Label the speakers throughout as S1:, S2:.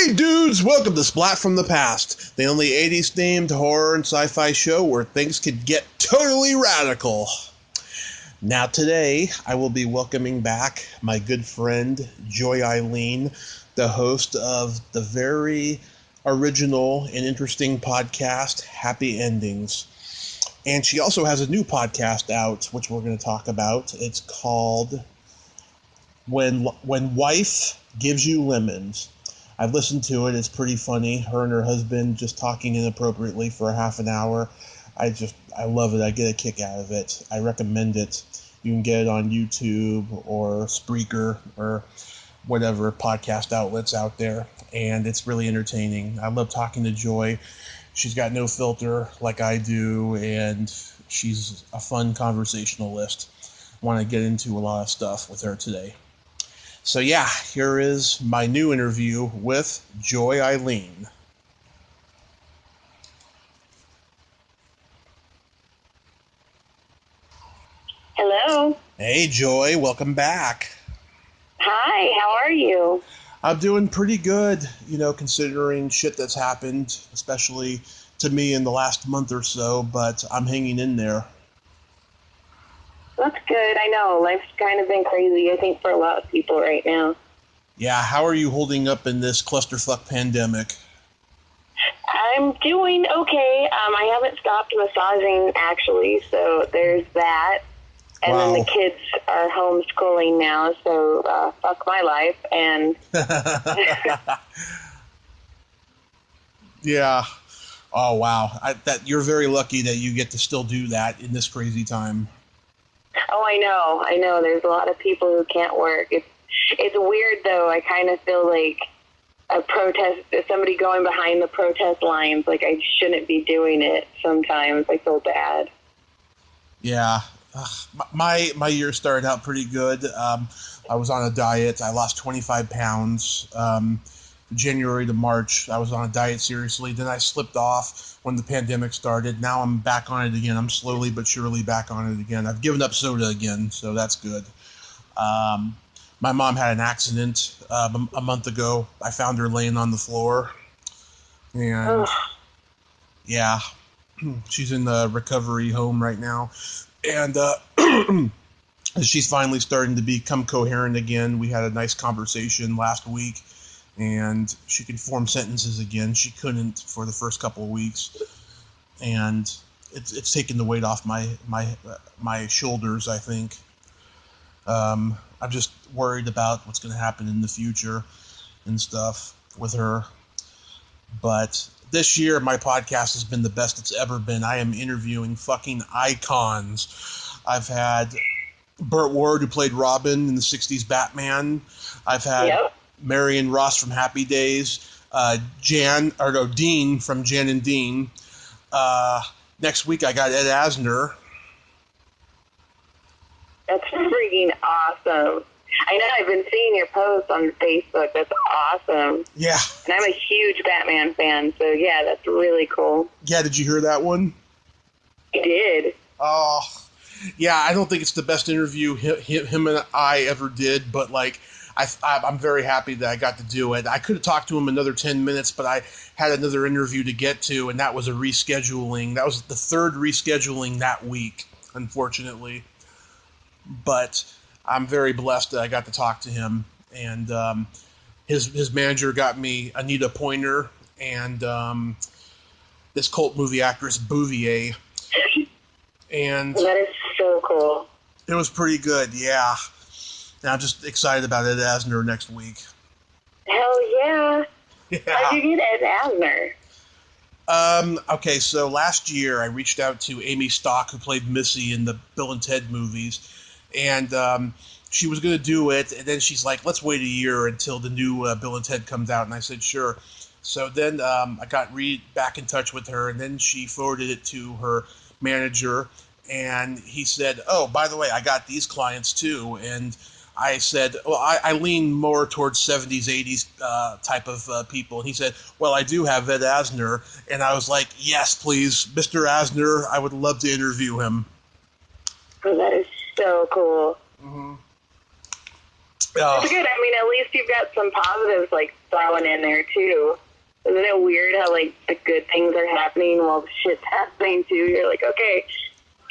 S1: Hey dudes, welcome to Splat from the Past, the only 80s themed horror and sci-fi show where things could get totally radical. Now today, I will be welcoming back my good friend Joy Eileen, the host of the very original and interesting podcast, Happy Endings. And she also has a new podcast out, which we're going to talk about. It's called When Wife Gives You Lemons. I've listened to it. It's pretty funny. Her and her husband just talking inappropriately for a half an hour. I love it. I get a kick out of it. I recommend it. You can get it on YouTube or Spreaker or whatever podcast outlets out there. And it's really entertaining. I love talking to Joy. She's got no filter like I do, and she's a fun conversationalist. I want to get into a lot of stuff with her today. So yeah, here is my new interview with Joy Eileen.
S2: Hello.
S1: Hey Joy, welcome back.
S2: Hi, how are you?
S1: I'm doing pretty good, considering shit that's happened, especially to me in the last month or so, but I'm hanging in there.
S2: That's good. I know. Life's kind of been crazy, I think, for a lot of people right now.
S1: Yeah, how are you holding up in this clusterfuck pandemic?
S2: I'm doing okay. I haven't stopped massaging, actually, so there's that. And
S1: Wow.
S2: then the kids are homeschooling now, so fuck my life. And
S1: Yeah. Oh, wow. You're very lucky that you get to still do that in this crazy time.
S2: oh, I know. There's a lot of people who can't work. It's weird, though. I kind of feel like a protest, somebody going behind the protest lines, like I shouldn't be doing it sometimes. I feel bad.
S1: Yeah. My year started out pretty good. I was on a diet. I lost 25 pounds. January to March, I was on a diet seriously. Then I slipped off when the pandemic started. Now I'm back on it again. I'm slowly but surely back on it again. I've given up soda again, so that's good. My mom had an accident a month ago. I found her laying on the floor. And yeah, she's in the recovery home right now. And she's finally starting to become coherent again. We had a nice conversation last week, and she can form sentences again. She couldn't for the first couple of weeks, and it's taken the weight off my shoulders, I think. I'm just worried about what's going to happen in the future and stuff with her. But this year, my podcast has been the best it's ever been. I am interviewing fucking icons. I've had Burt Ward, who played Robin in the 60s Batman. I've had Marion Ross from Happy Days. Dean from Jan and Dean. Next week, I got Ed Asner.
S2: That's freaking awesome. I know, I've been seeing your posts on Facebook. That's awesome.
S1: Yeah.
S2: And I'm a huge Batman fan, so yeah, that's really cool.
S1: Yeah, did you hear that one?
S2: I did.
S1: Oh, yeah, I don't think it's the best interview him and I ever did, but I'm very happy that I got to do it. I could have talked to him another 10 minutes, but I had another interview to get to, and that was a rescheduling. That was the third rescheduling that week, unfortunately. But I'm very blessed that I got to talk to him, and his manager got me Anita Pointer and this cult movie actress Bouvier, and
S2: that is so cool.
S1: It was pretty good, yeah. And I'm just excited about Ed Asner next week.
S2: Hell yeah!
S1: Yeah.
S2: How'd you get Ed Asner?
S1: Okay, so last year I reached out to Amy Stock, who played Missy in the Bill and Ted movies. And she was going to do it, and then she's like, let's wait a year until the new Bill and Ted comes out. And I said, sure. So then I got back in touch with her, and then she forwarded it to her manager. And he said, oh, by the way, I got these clients too. And I said, well, I lean more towards 70s, 80s type of people. And he said, well, I do have Ed Asner. And I was like, yes, please, Mr. Asner, I would love to interview him.
S2: Oh, that is so cool.
S1: Mm-hmm.
S2: That's good. I mean, at least you've got some positives like thrown in there too. Isn't it weird how like the good things are happening while the shit's happening too? You're like, okay,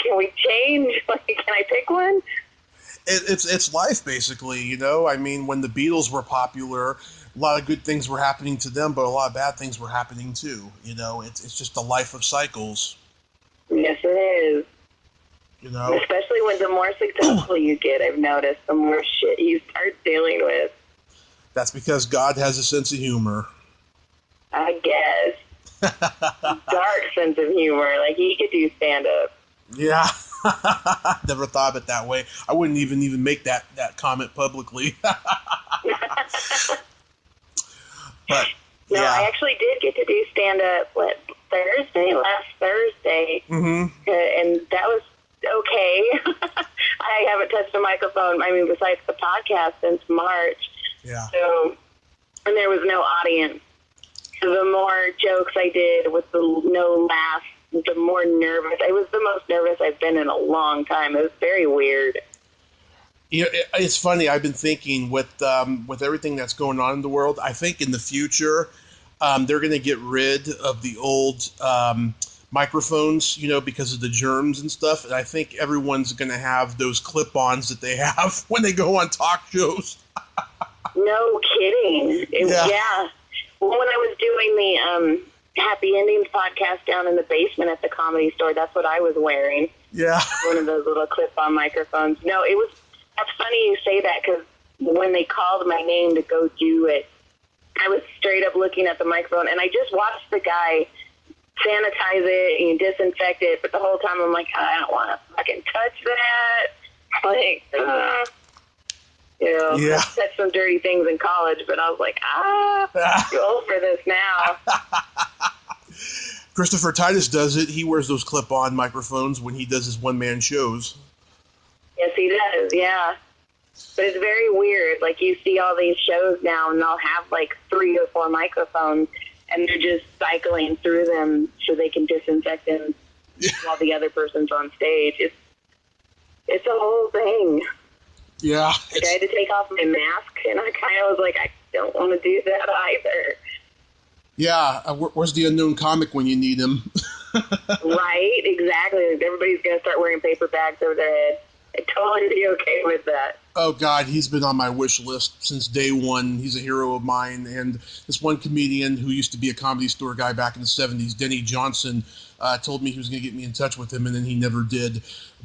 S2: can we change? Like, can I pick one?
S1: It's life, basically, you know? I mean, when the Beatles were popular, a lot of good things were happening to them, but a lot of bad things were happening too, you know? It's just the life of cycles.
S2: Yes, it is.
S1: You know?
S2: Especially when the more successful you get, I've noticed, the more shit you start dealing with.
S1: That's because God has a sense of humor.
S2: I guess. Dark sense of humor. Like, he could do stand-up.
S1: Yeah. Never thought of it that way. I wouldn't even make that comment publicly. But
S2: no,
S1: yeah.
S2: I actually did get to do stand-up last Thursday.
S1: Mm-hmm.
S2: And that was okay. I haven't touched a microphone, besides the podcast since March.
S1: Yeah.
S2: So, and there was no audience. So the more jokes I did with the no laughs, the more nervous. I was the most nervous I've been in a long time. It was very weird.
S1: You know, it's funny. I've been thinking with everything that's going on in the world, I think in the future they're going to get rid of the old microphones, you know, because of the germs and stuff. And I think everyone's going to have those clip-ons that they have when they go on talk shows.
S2: No kidding. Yeah. Well, when I was doing the Happy Endings podcast down in the basement at the Comedy Store, that's what I was wearing.
S1: Yeah.
S2: One of those little clip-on microphones. No, that's funny you say that, because when they called my name to go do it, I was straight up looking at the microphone, and I just watched the guy sanitize it and disinfect it, but the whole time I'm like, I don't want to fucking touch that. Like,
S1: Yeah.
S2: I said some dirty things in college, but I was like, too old for this now.
S1: Christopher Titus does it. He wears those clip-on microphones when he does his one-man shows.
S2: Yes, he does, yeah. But it's very weird. Like, you see all these shows now, and they'll have, like, 3 or 4 microphones, and they're just cycling through them so they can disinfect them while the other person's on stage. It's a whole thing.
S1: Yeah.
S2: Like, I had to take off my mask, and I kind of was like, I don't want to do that either.
S1: Yeah, where's the unknown comic when you need him?
S2: Right, exactly. Everybody's going to start wearing paper bags over their head. I'd totally be okay with that.
S1: Oh, God, he's been on my wish list since day one. He's a hero of mine. And this one comedian who used to be a Comedy Store guy back in the 70s, Denny Johnson, told me he was going to get me in touch with him, and then he never did.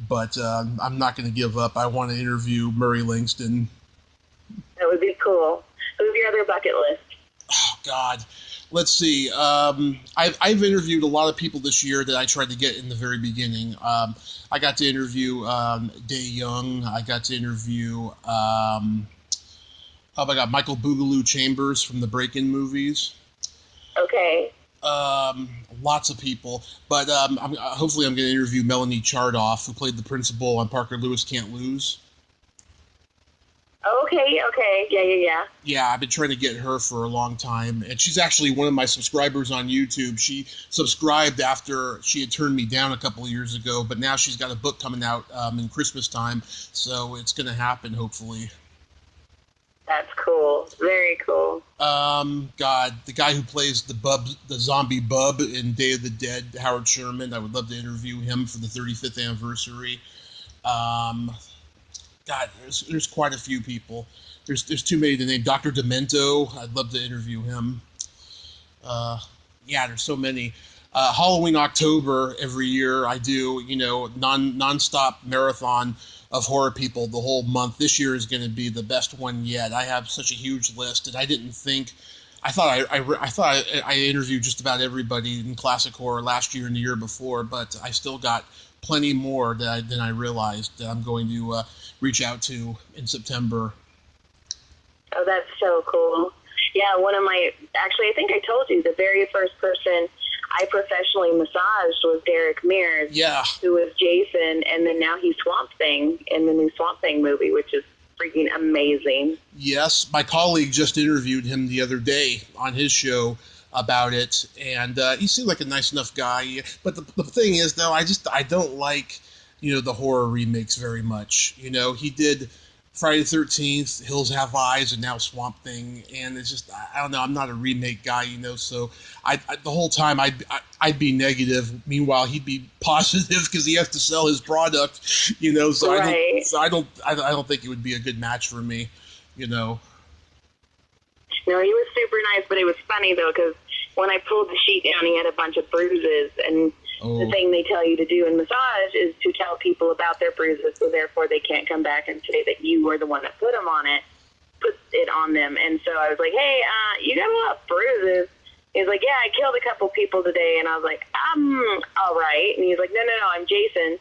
S1: But I'm not going to give up. I want to interview Murray Langston.
S2: That would be cool. Who's your other bucket list?
S1: Oh, God. Let's see. I've interviewed a lot of people this year that I tried to get in the very beginning. I got to interview Day Young. I got to interview Michael Boogaloo Chambers from the Break-In movies.
S2: Okay.
S1: Lots of people. But hopefully I'm going to interview Melanie Chardoff, who played the principal on Parker Lewis Can't Lose.
S2: Okay. Yeah.
S1: Yeah, I've been trying to get her for a long time, and she's actually one of my subscribers on YouTube. She subscribed after she had turned me down a couple of years ago, but now she's got a book coming out in Christmas time, so it's going to happen, hopefully.
S2: That's cool. Very cool.
S1: God, the guy who plays the zombie Bub in Day of the Dead, Howard Sherman, I would love to interview him for the 35th anniversary. God, there's quite a few people. There's too many to name. Dr. Demento, I'd love to interview him. There's so many. Halloween October every year I do, non-stop marathon of horror people the whole month. This year is going to be the best one yet. I have such a huge list, and I thought I interviewed just about everybody in classic horror last year and the year before, but I still got plenty more than I realized that I'm going to reach out to in September.
S2: Oh, that's so cool. Yeah, I think I told you, the very first person I professionally massaged was Derek Mears.
S1: Yeah.
S2: Who was Jason, and then now he's Swamp Thing in the new Swamp Thing movie, which is freaking amazing.
S1: Yes, my colleague just interviewed him the other day on his show about it, and he seemed like a nice enough guy. But the thing is, though, I don't like, the horror remakes very much. He did Friday the 13th, Hills Have Eyes, and now Swamp Thing, and it's just I don't know. I'm not a remake guy, so the whole time I'd be negative. Meanwhile, he'd be positive because he has to sell his product, So
S2: Right.
S1: I don't think it would be a good match for me,
S2: No, he was super nice, but it was funny though because when I pulled the sheet down, he had a bunch of bruises, and the thing they tell you to do in massage is to tell people about their bruises, so therefore they can't come back and say that you were the one that put it on them. And so I was like, hey, you got a lot of bruises. He's like, yeah, I killed a couple people today. And I was like, all right. And he's like, no, I'm Jason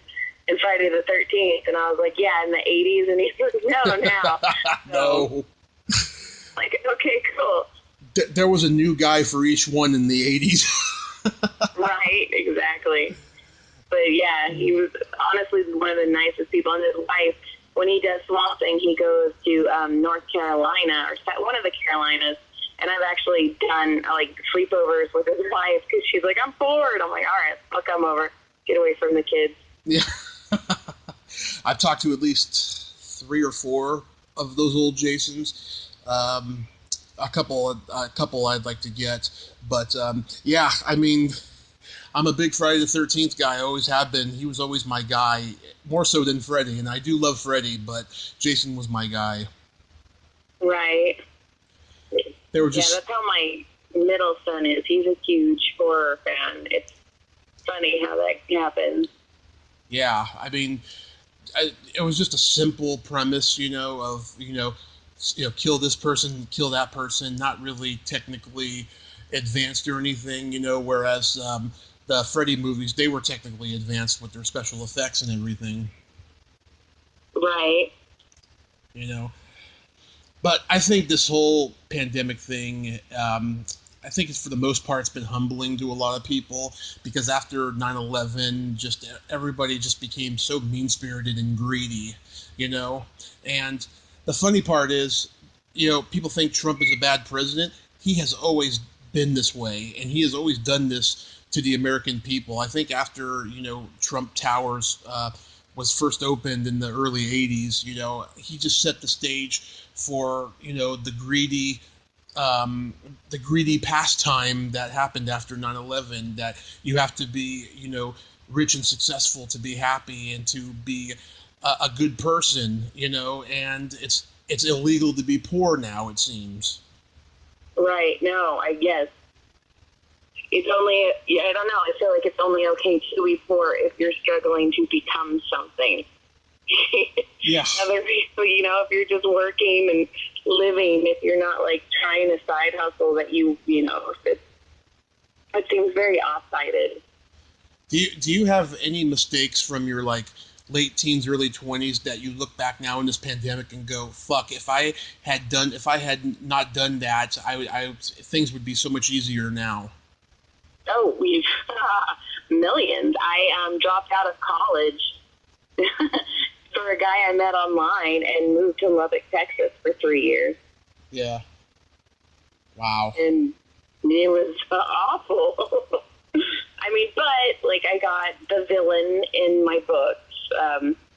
S2: in Friday the 13th. And I was like, yeah, in the 80s. And he's like, no, now.
S1: No.
S2: Like, okay, cool.
S1: There was a new guy for each one in the 80s.
S2: Right, exactly. But yeah, he was honestly one of the nicest people. And his wife, when he does Swamp Thing, he goes to North Carolina, or one of the Carolinas. And I've actually done sleepovers with his wife because she's like, I'm bored. I'm like, all right, I'll come over. Get away from the kids.
S1: Yeah. I've talked to at least 3 or 4 of those old Jasons. A couple I'd like to get, but yeah, I mean, I'm a big Friday the 13th guy. I always have been. He was always my guy, more so than Freddy, and I do love Freddy, but Jason was my guy.
S2: Right.
S1: They were just.
S2: Yeah, that's how my middle son is. He's a huge horror fan. It's funny how that happens.
S1: Yeah, I mean, it was just a simple premise, of kill this person, kill that person, not really technically advanced or anything, whereas the Freddy movies, they were technically advanced with their special effects and everything.
S2: Right.
S1: But I think this whole pandemic thing, I think it's for the most part, it's been humbling to a lot of people because after 9/11, just everybody just became so mean-spirited and greedy, and the funny part is, people think Trump is a bad president. He has always been this way, and he has always done this to the American people. I think after, Trump Towers was first opened in the early 80s, he just set the stage for, the greedy pastime that happened after 9/11, that you have to be, rich and successful to be happy and to be a good person, and it's illegal to be poor now, it seems.
S2: Right. No, I guess it's only, I don't know. I feel like it's only okay to be poor if you're struggling to become something.
S1: Yeah.
S2: Other people, if you're just working and living, if you're not trying a side hustle that it seems very off-sided.
S1: Do you have any mistakes from your late teens, early 20s that you look back now in this pandemic and go, fuck, if I had not done that, things would be so much easier now?
S2: Oh, we've millions. I dropped out of college for a guy I met online and moved to Lubbock, Texas for 3 years.
S1: Yeah. Wow.
S2: And it was awful. I mean, but I got the villain in my books.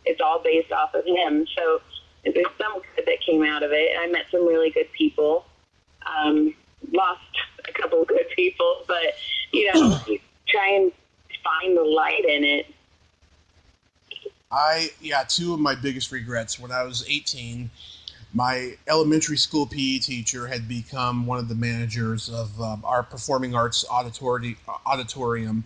S2: It's all based off of him. So there's some good that came out of it. I met some really good people. Lost a couple of good people, but you try and find the light in it.
S1: Two of my biggest regrets: when I was 18, my elementary school PE teacher had become one of the managers of our performing arts auditorium,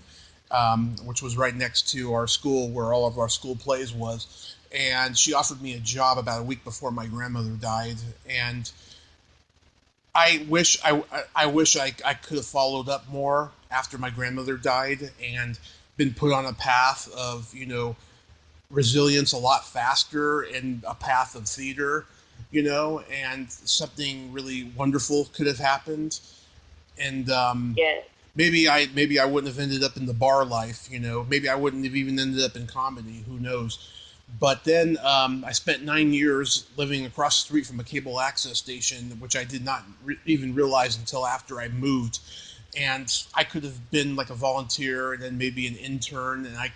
S1: which was right next to our school where all of our school plays was. And she offered me a job about a week before my grandmother died. And I wish I could have followed up more after my grandmother died and been put on a path of, resilience a lot faster and a path of theater, and something really wonderful could have happened. And maybe I wouldn't have ended up in the bar life, maybe I wouldn't have even ended up in comedy, who knows. But then I spent 9 years living across the street from a cable access station, which I did not even realize until after I moved. And I could have been like a volunteer and then maybe an intern, and I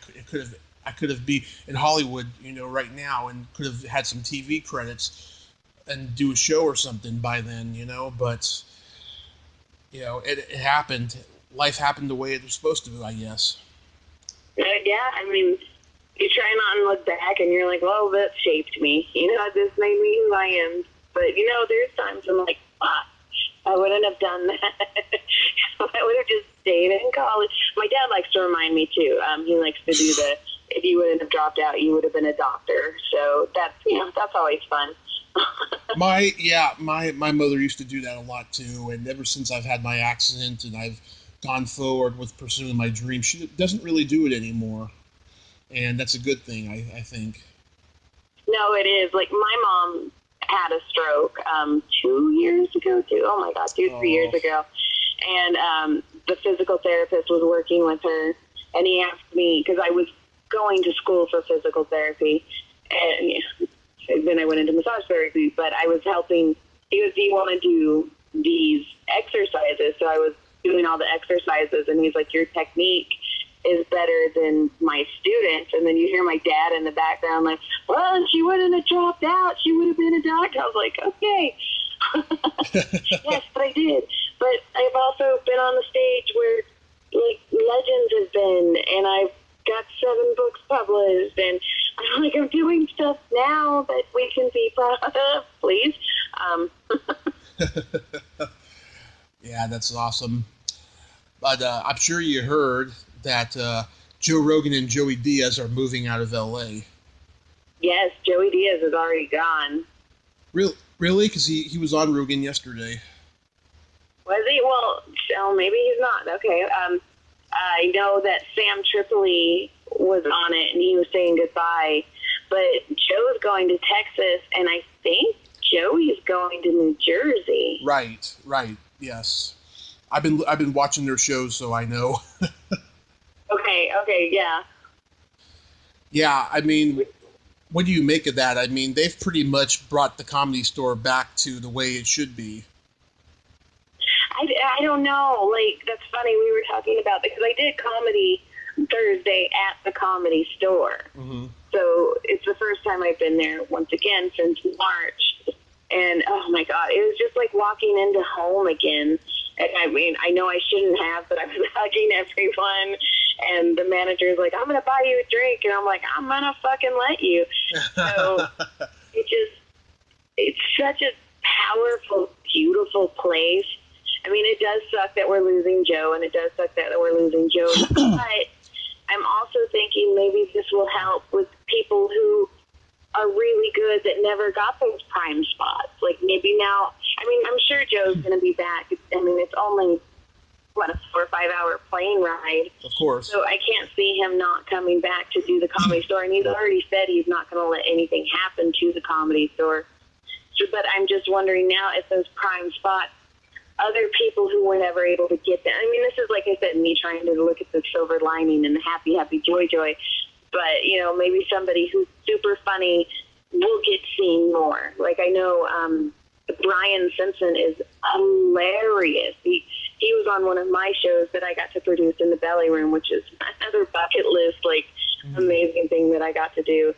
S1: I could have been in Hollywood, right now, and could have had some TV credits and do a show or something by then, but it happened. Life happened the way it was supposed to, I guess.
S2: Yeah, I mean, you try not and look back, and you're like, well, that shaped me. This made me who I am. But, there's times I'm like, fuck, I wouldn't have done that. I would have just stayed in college. My dad likes to remind me, too. He likes to do if you wouldn't have dropped out, you would have been a doctor. So that's always fun.
S1: My mother used to do that a lot, too. And ever since I've had my accident and I've gone forward with pursuing my dream, she doesn't really do it anymore. And that's a good thing, I think.
S2: No, it is. Like, my mom had a stroke 2 years ago, 3 years ago. And the physical therapist was working with her, and he asked me, because I was going to school for physical therapy, and then I went into massage therapy, but I was helping. He goes, do you want to do these exercises? So I was doing all the exercises, and he's like, your technique is better than my students. And then you hear my dad in the background like, well, she wouldn't have dropped out. She would have been a doctor. I was like, okay. Yes, but I did. But I've also been on the stage where, like, legends have been, and I've got 7 books published, and I'm doing stuff now that we can be proud of, please.
S1: Yeah, that's awesome. But I'm sure you heard that Joe Rogan and Joey Diaz are moving out of L.A.
S2: Yes, Joey Diaz is already gone.
S1: Really? Because he was on Rogan yesterday.
S2: Was he? Well, maybe he's not. Okay. I know that Sam Tripoli was on it, and he was saying goodbye. But Joe's going to Texas, and I think Joey's going to New Jersey.
S1: Right. Yes. I've been watching their shows, so I know.
S2: Okay, yeah.
S1: Yeah, I mean, what do you make of that? I mean, they've pretty much brought the Comedy Store back to the way it should be.
S2: I don't know. Like, that's funny. We were talking about, because I did comedy Thursday at the Comedy Store. Mm-hmm. So it's the first time I've been there, once again, since March. And, oh, my God, it was just like walking into home again. And I mean, I know I shouldn't have, but I was hugging everyone. And the manager's like, I'm going to buy you a drink. And I'm like, I'm going to fucking let you. So it's such a powerful, beautiful place. I mean, it does suck that we're losing Joe, and it does suck that we're losing Joe. But I'm also thinking maybe this will help with people who are really good that never got those prime spots. Like, maybe now, I mean, I'm sure Joe's going to be back. I mean, it's only, a 4 or 5 hour plane ride.
S1: Of course.
S2: So I can't see him not coming back to do the Comedy Store. And he's already said he's not going to let anything happen to the Comedy Store. So, but I'm just wondering now if those prime spots, other people who were never able to get that. I mean, this is, like I said, me trying to look at the silver lining and the happy, happy, joy. But, maybe somebody who's super funny will get seen more. Like, I know Brian Simpson is hilarious. He was on one of my shows that I got to produce in the Belly Room, which is another bucket list, amazing thing that I got to do.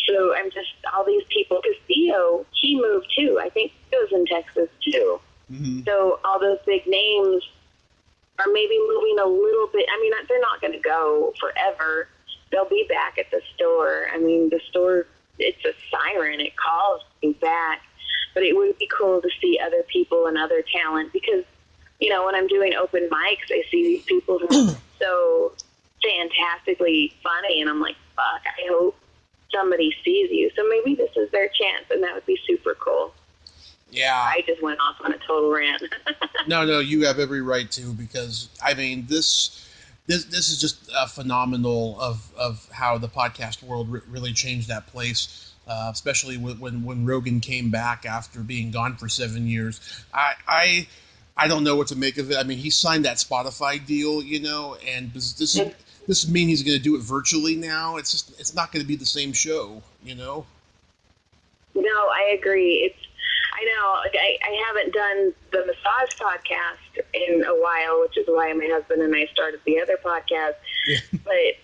S2: So I'm just, all these people, because Theo, he moved too. I think Theo's in Texas too. Mm-hmm. So all those big names are maybe moving a little bit. I mean, they're not going to go forever. They'll be back at the store. I mean, the store, it's a siren. It calls me back. But it would be cool to see other people and other talent because, when I'm doing open mics, I see these people who are so fantastically funny, and I'm like, fuck, I hope somebody sees you. So maybe this is their chance, and that would be super cool.
S1: Yeah.
S2: I just went off on a total rant.
S1: No, you have every right to, because, I mean, this is just phenomenal of how the podcast world really changed that place, especially when Rogan came back after being gone for 7 years. I don't know what to make of it. I mean, he signed that Spotify deal, and this mean he's going to do it virtually now. It's not going to be the same show,
S2: No, I agree. I know, I haven't done the massage podcast in a while, which is why my husband and I started the other podcast. Yeah. But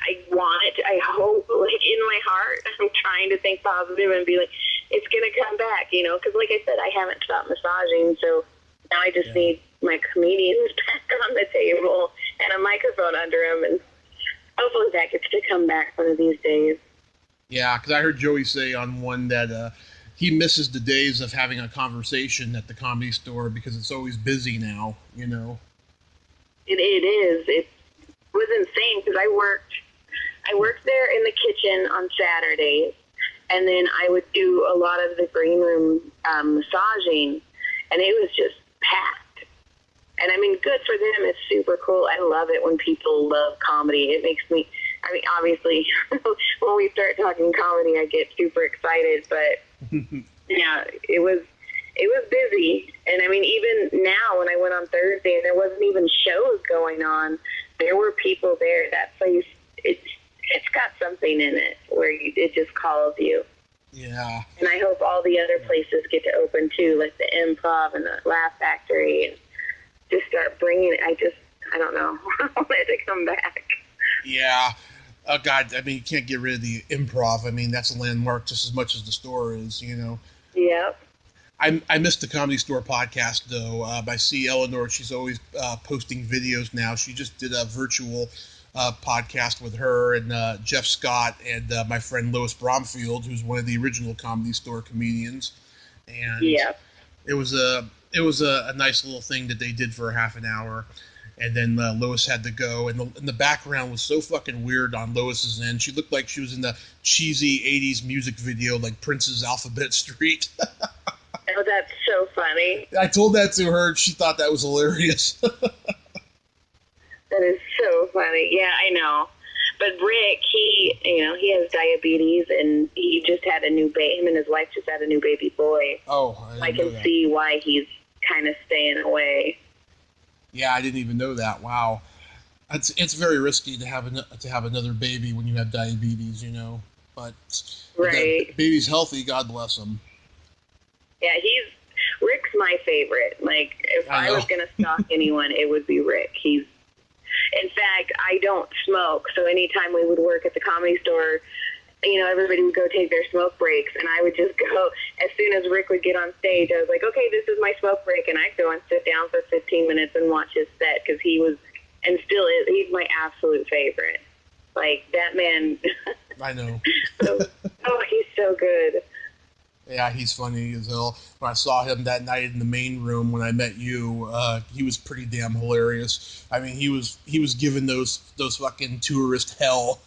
S2: I want it. I hope, like, in my heart, I'm trying to think positive and be like, it's going to come back, you know, because like I said, I haven't stopped massaging, so now I just need my comedians back on the table and a microphone under them, and hopefully that gets to come back one of these days.
S1: Yeah, because I heard Joey say on one that he misses the days of having a conversation at the Comedy Store because it's always busy now, you know.
S2: It is. It was insane because I worked there in the kitchen on Saturdays, and then I would do a lot of the green room massaging, and it was just packed. And I mean, good for them. It's super cool. I love it when people love comedy. It makes me, I mean, obviously, when we start talking comedy, I get super excited, but yeah, it was busy. And I mean, even now when I went on Thursday and there wasn't even shows going on, there were people there. That place, it's got something in it where it just calls you.
S1: Yeah. And
S2: I hope all the other places get to open too, like the Improv and the Laugh Factory, and just start bringing it. I don't know. I want it to come back.
S1: Yeah. Oh, God, I mean, you can't get rid of the Improv. I mean, that's a landmark just as much as the store is, you know.
S2: Yep.
S1: I missed the Comedy Store podcast, though. I see Eleanor. She's always posting videos now. She just did a virtual podcast with her and Jeff Scott and my friend Lois Bromfield, who's one of the original Comedy Store comedians. And it was a nice little thing that they did for half an hour. And then Lois had to go, and the background was so fucking weird on Lois's end. She looked like she was in the cheesy 80s music video, like Prince's Alphabet Street.
S2: Oh, that's so funny.
S1: I told that to her, and she thought that was hilarious.
S2: That is so funny. Yeah, I know. But Rick, he has diabetes, and he just had a new baby. Him and his wife just had a new baby boy.
S1: Oh,
S2: I can see why he's kind of staying away.
S1: Yeah, I didn't even know that. Wow, it's very risky to have another baby when you have diabetes, you know. But
S2: right,
S1: if that baby's healthy, God bless him.
S2: Yeah, Rick's my favorite. Like, if I was gonna stalk anyone, it would be Rick. In fact, I don't smoke, so anytime we would work at the Comedy Store, you know, everybody would go take their smoke breaks, and I would just go, as soon as Rick would get on stage, I was like, okay, this is my smoke break, and I'd go and sit down for 15 minutes and watch his set, because he was, and still is, he's my absolute favorite. Like, that man.
S1: I know.
S2: He's so good.
S1: Yeah, he's funny as hell. When I saw him that night in the main room when I met you, he was pretty damn hilarious. I mean, he was giving those fucking tourist hell.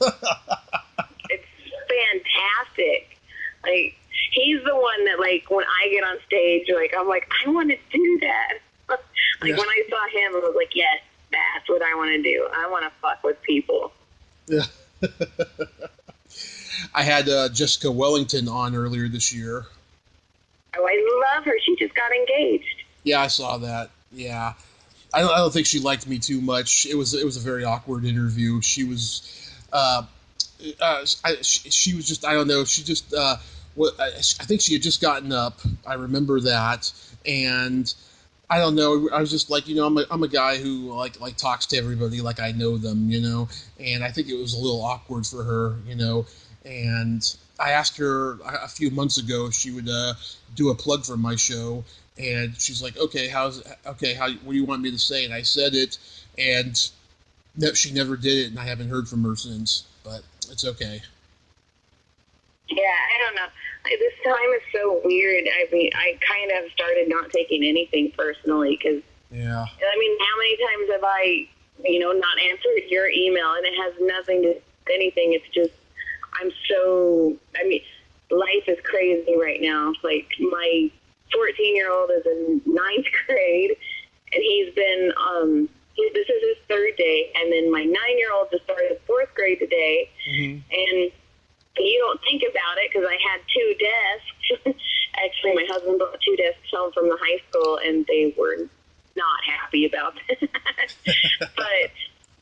S2: It's fantastic. Like, he's the one that, like, when I get on stage, like, I'm like, I want to do that. Like, when I saw him, I was like, yes, that's what I want to do. I want to fuck with people.
S1: Yeah. I had Jessica Wellington on earlier this year.
S2: Oh, I love her. She just got engaged.
S1: Yeah, I saw that. Yeah, I don't think she liked me too much. It was a very awkward interview. She was, she was just, I don't know. She just, I think she had just gotten up. I remember that, and I don't know. I was just like, you know, I'm a guy who like talks to everybody like I know them, you know, and I think it was a little awkward for her, you know. And I asked her a few months ago if she would do a plug for my show, and she's like, okay, what do you want me to say? And I said it, and she never did it, and I haven't heard from her since, but it's okay.
S2: Yeah, I don't know. This time is so weird. I mean, I kind of started not taking anything personally, because,
S1: yeah.
S2: I mean, how many times have I, you know, not answered your email, and it has nothing to do with anything. It's just, life is crazy right now. Like, my 14-year-old is in 9th grade, and he's been, this is his 3rd day, and then my 9-year-old just started 4th grade today, and you don't think about it, because I had 2 desks. Actually, my husband brought 2 desks home from the high school, and they were not happy about that. But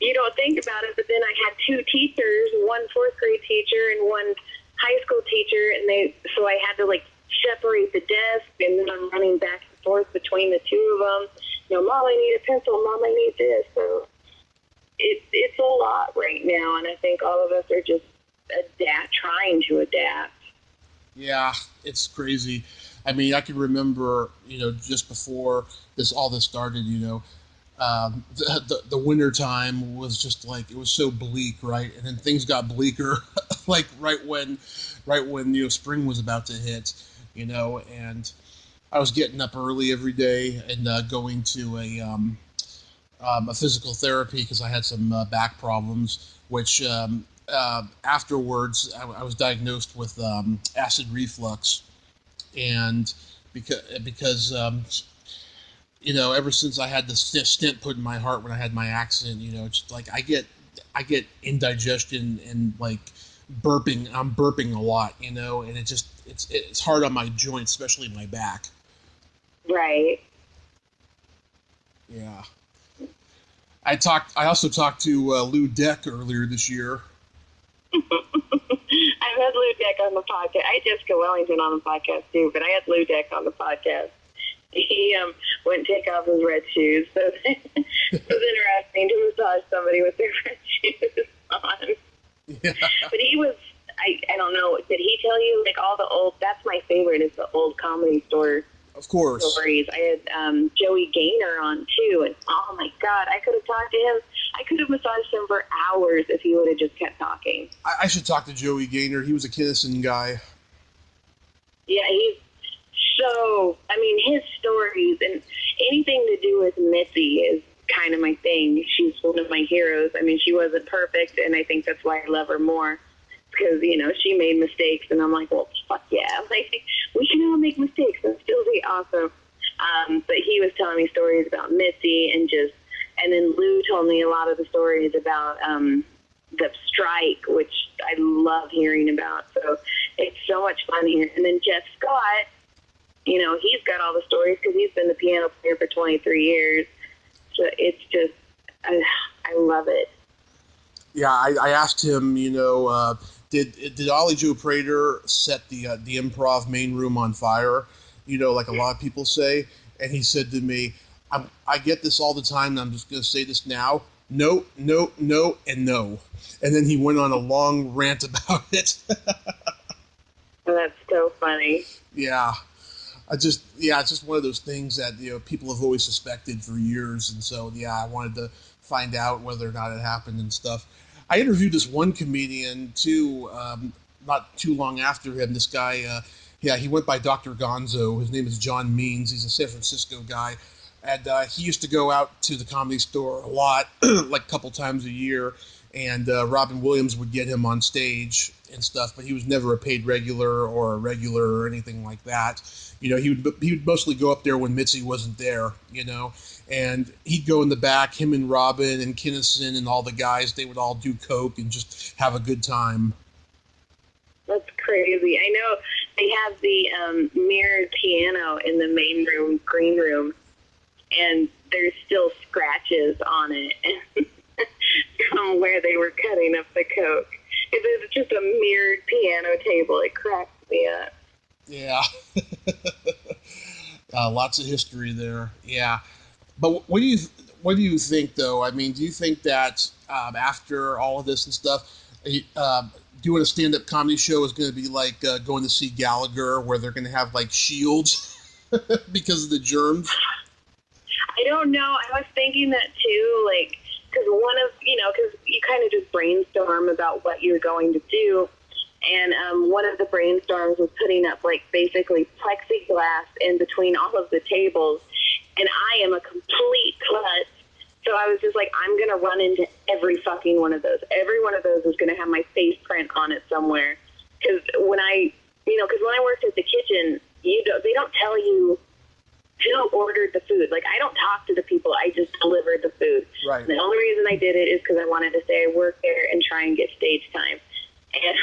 S2: you don't think about it, but then I had 2 teachers, one 4th grade teacher and one high school teacher, and so I had to, like, separate the desk, and then I'm running back and forth between the 2 of them. You know, Mom, I need a pencil. Mom, I need this. So it's a lot right now, and I think all of us are just trying to adapt.
S1: Yeah, it's crazy. I mean, I can remember, just before all this started, the winter time was just like, it was so bleak, right? And then things got bleaker, like right when spring was about to hit, and I was getting up early every day and going to a physical therapy because I had some back problems, which afterwards I was diagnosed with acid reflux, and because ever since I had the stent put in my heart when I had my accident, it's like I get indigestion and like burping. I'm burping a lot, and it's hard on my joints, especially my back.
S2: Right.
S1: Yeah. I also talked to Lou Deck earlier this year.
S2: I've had Lou Deck on the podcast. I had Jessica Wellington on the podcast too, but I had Lou Deck on the podcast. He wouldn't take off his red shoes, so it was interesting to massage somebody with their red shoes on.
S1: Yeah.
S2: But he was, I don't know, did he tell you, like, all the old, that's my favorite, is the old Comedy Store
S1: Of course.
S2: stories. I had Joey Gaynor on, too, and oh my God, I could have talked to him. I could have massaged him for hours if he would have just kept talking.
S1: I should talk to Joey Gaynor. He was a Kinnison guy.
S2: Yeah, he's so, I mean, his stories and anything to do with Missy is kind of my thing. She's one of my heroes. I mean, she wasn't perfect, and I think that's why I love her more. Because, she made mistakes, and I'm like, well, fuck yeah. Like, we can all make mistakes and still be awesome. But he was telling me stories about Missy and then Lou told me a lot of the stories about the strike, which I love hearing about. So it's so much fun here. And then Jeff Scott, he's got all the stories because he's been the piano player for 23 years. So it's just, I love it.
S1: Yeah, I asked him, did Ollie Joe Prater set the Improv main room on fire? Like a lot of people say. And he said to me, I get this all the time, and I'm just going to say this now. No, no, no, and no. And then he went on a long rant about it.
S2: That's so funny.
S1: Yeah. It's just one of those things that, people have always suspected for years. And so, I wanted to find out whether or not it happened and stuff. I interviewed this one comedian, too, not too long after him. This guy, he went by Dr. Gonzo. His name is John Means. He's a San Francisco guy. And he used to go out to the Comedy Store a lot, like a couple times a year. And Robin Williams would get him on stage and stuff, but he was never a paid regular or a regular or anything like that. He would mostly go up there when Mitzi wasn't there, and he'd go in the back, him and Robin and Kinnison and all the guys, they would all do coke and just have a good time.
S2: That's crazy. I know they have the mirrored piano in the main room, green room, and there's still scratches on it from where they were cutting up the coke. It's just a mirrored piano table. It cracks me up.
S1: Yeah. Lots of history there. Yeah. But what do you think, though? I mean, do you think that after all of this and stuff, doing a stand-up comedy show is going to be like going to see Gallagher, where they're going to have like shields because of the germs?
S2: I don't know. I was thinking that too, like, because because you kind of just brainstorm about what you're going to do. And one of the brainstorms was putting up, like, basically plexiglass in between all of the tables. And I am a complete klutz. So I was just like, I'm going to run into every fucking one of those. Every one of those is going to have my face print on it somewhere. Because when I worked at the kitchen, they don't tell you who ordered the food. Like, I don't talk to the people. I just delivered the food.
S1: Right.
S2: And the only reason I did it is because I wanted to say I work there and try and get stage time. And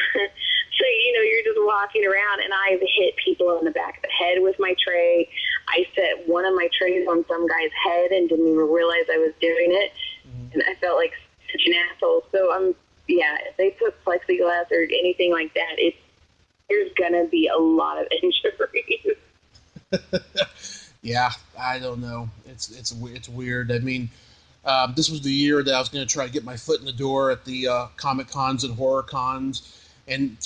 S2: so, you're just walking around, and I've hit people in the back of the head with my tray. I set one of my trays on some guy's head and didn't even realize I was doing it. Mm-hmm. And I felt like such an asshole. So, if they put plexiglass or anything like that, there's going to be a lot of injuries.
S1: Yeah, I don't know. It's weird. I mean, This was the year that I was going to try to get my foot in the door at the Comic Cons and horror cons, and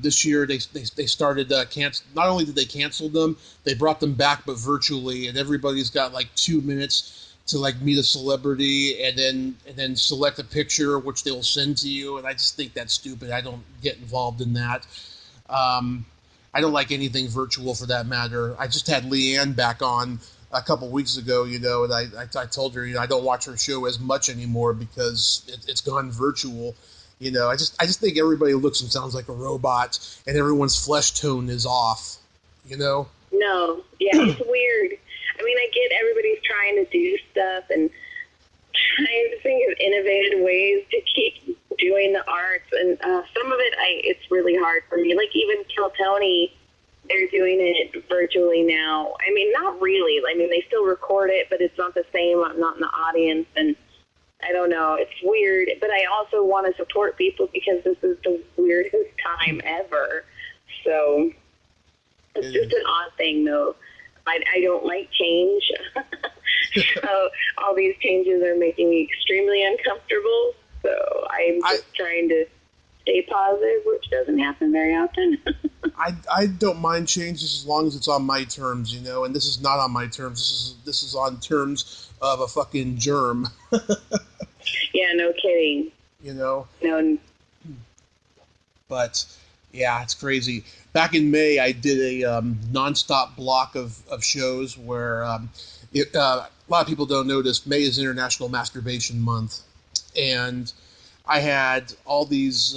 S1: this year they started not only did they cancel them, they brought them back but virtually, and everybody's got like 2 minutes to like meet a celebrity and then select a picture which they'll send to you, and I just think that's stupid. I don't get involved in that. I don't like anything virtual for that matter. I just had Leanne back on a couple weeks ago, and I told her, I don't watch her show as much anymore because it's gone virtual. I just think everybody looks and sounds like a robot, and everyone's flesh tone is off.
S2: No, yeah, it's weird. I mean, I get everybody's trying to do stuff and trying to think of innovative ways to keep doing the arts, and some of it, it's really hard for me. Like even Kill Tony, they're doing it virtually now. I mean, not really. I mean, they still record it, but it's not the same. I'm not in the audience, and I don't know. It's weird, but I also want to support people because this is the weirdest time ever. So it's just an odd thing, though. I don't like change. So all these changes are making me extremely uncomfortable. So I'm just trying to stay positive, which doesn't happen very often.
S1: I don't mind change as long as it's on my terms, and this is not on my terms. This is on terms of a fucking germ.
S2: Yeah, no kidding.
S1: No. But yeah, it's crazy. Back in May, I did a nonstop block of shows where a lot of people don't know this. May is International Masturbation Month, and I had all these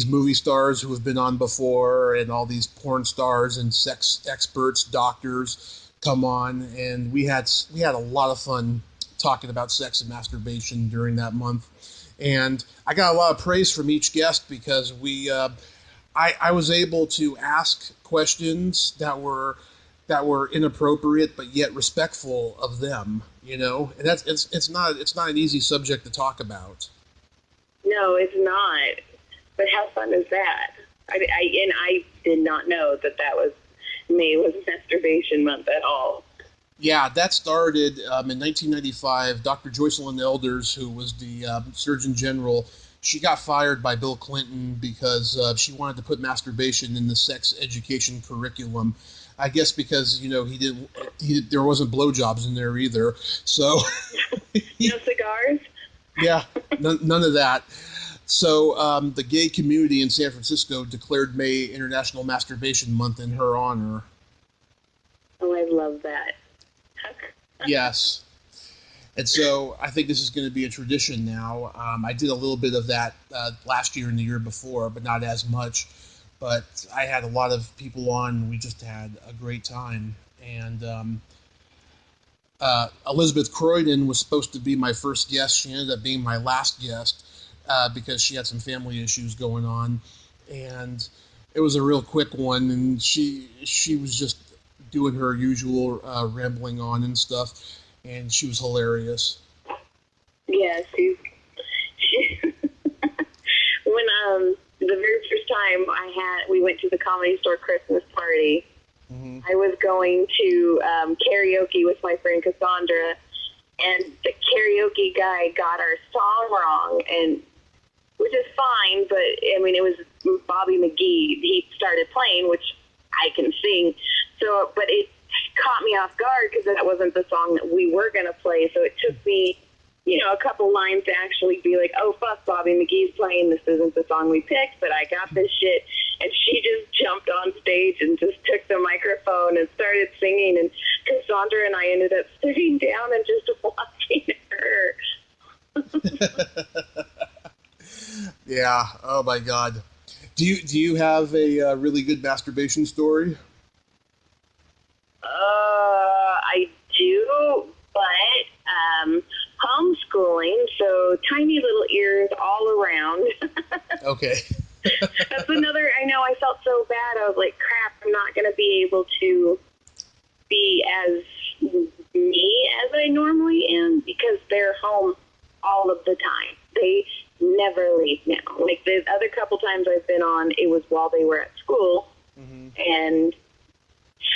S1: movie stars who have been on before, and all these porn stars and sex experts, doctors come on, and we had a lot of fun talking about sex and masturbation during that month. And I got a lot of praise from each guest because I was able to ask questions that were inappropriate but yet respectful of them, and that's it's not an easy subject to talk about.
S2: No, it's not. But how fun is that? I did not know that May was Masturbation Month at all.
S1: Yeah, that started in 1995. Dr. Joycelyn Elders, who was the Surgeon General, she got fired by Bill Clinton because she wanted to put masturbation in the sex education curriculum. I guess because there wasn't blowjobs in there either. So
S2: no cigars.
S1: Yeah, none of that. So the gay community in San Francisco declared May International Masturbation Month in her honor.
S2: Oh, I love that.
S1: Yes. And so I think this is going to be a tradition now. I did a little bit of that last year and the year before, but not as much. But I had a lot of people on. We just had a great time. And Elizabeth Croydon was supposed to be my first guest. She ended up being my last guest because she had some family issues going on. And it was a real quick one. And she was just doing her usual rambling on and stuff, and she was hilarious.
S2: Yeah, she when the very first time we went to the Comedy Store Christmas party, mm-hmm. I was going to karaoke with my friend Cassandra, and the karaoke guy got our song wrong, and which is fine, but I mean it was Bobby McGee. He started playing, which I can sing. So, but it caught me off guard because that wasn't the song that we were going to play. So it took me, a couple lines to actually be like, oh, fuck, Bobby McGee's playing. This isn't the song we picked, but I got this shit. And she just jumped on stage and just took the microphone and started singing. And Cassandra and I ended up sitting down and just watching her.
S1: Yeah. Oh, my God. Do you have a really good masturbation story?
S2: I do, but homeschooling, so tiny little ears all around.
S1: Okay.
S2: That's another, I know I felt so bad. I was like, crap, I'm not going to be able to be as me as I normally am because they're home all of the time. They never leave now. Like the other couple times I've been on, it was while they were at school, mm-hmm. and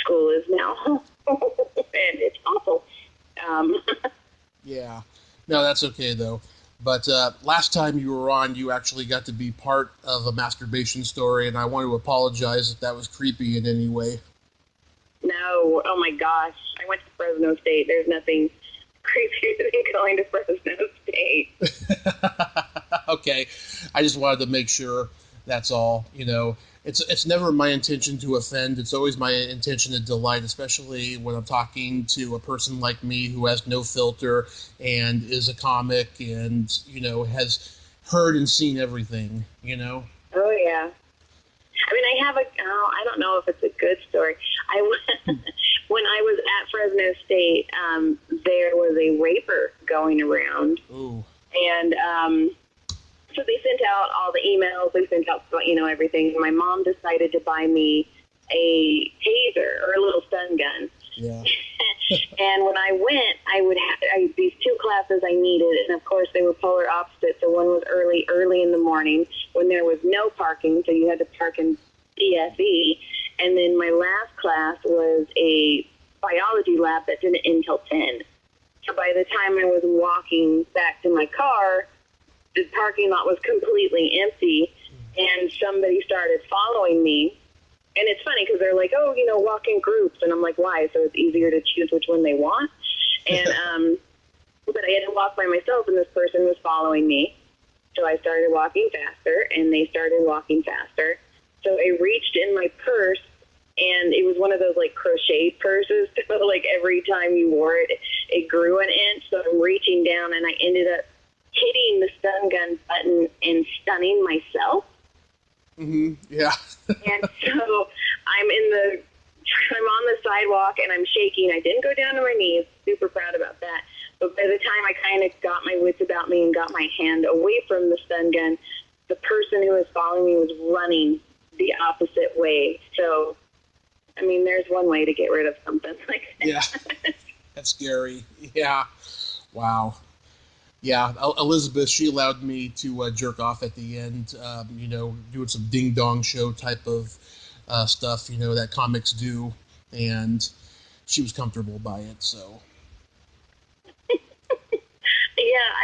S2: school is now home, and it's awful.
S1: Yeah. No, that's okay though. But last time you were on, you actually got to be part of a masturbation story, and I want to apologize if that was creepy in any way.
S2: No, oh my gosh. I went to Fresno State. There's nothing creepier than going to Fresno State.
S1: Okay, I just wanted to make sure. That's all. It's never my intention to offend. It's always my intention to delight, especially when I'm talking to a person like me who has no filter and is a comic and has heard and seen everything.
S2: Oh, yeah. I mean, I don't know if it's a good story. When I was at Fresno State, there was a raper going around.
S1: Ooh.
S2: And so they sent out all the emails, they sent out, everything. And my mom decided to buy me a taser or a little stun gun.
S1: Yeah.
S2: And when I went, I would have these two classes I needed, and of course they were polar opposites. So one was early in the morning when there was no parking, so you had to park in DSE. And then my last class was a biology lab that didn't end until 10. So by the time I was walking back to my car, the parking lot was completely empty, and somebody started following me. And it's funny because they're like, oh, walk in groups. And I'm like, why? So it's easier to choose which one they want. And but I had to walk by myself, and this person was following me. So I started walking faster, and they started walking faster. So I reached in my purse, and it was one of those, crochet purses. So, every time you wore it, it grew an inch. So I'm reaching down, and I ended up hitting the stun gun button and stunning myself.
S1: Mm-hmm. Yeah.
S2: And so I'm on the sidewalk and I'm shaking. I didn't go down to my knees. Super proud about that. But by the time I kind of got my wits about me and got my hand away from the stun gun, the person who was following me was running the opposite way. So, I mean, there's one way to get rid of something like that.
S1: Yeah. That's scary. Yeah. Wow. Yeah, Elizabeth, she allowed me to jerk off at the end, doing some ding-dong show type of stuff, that comics do, and she was comfortable by it, so.
S2: Yeah,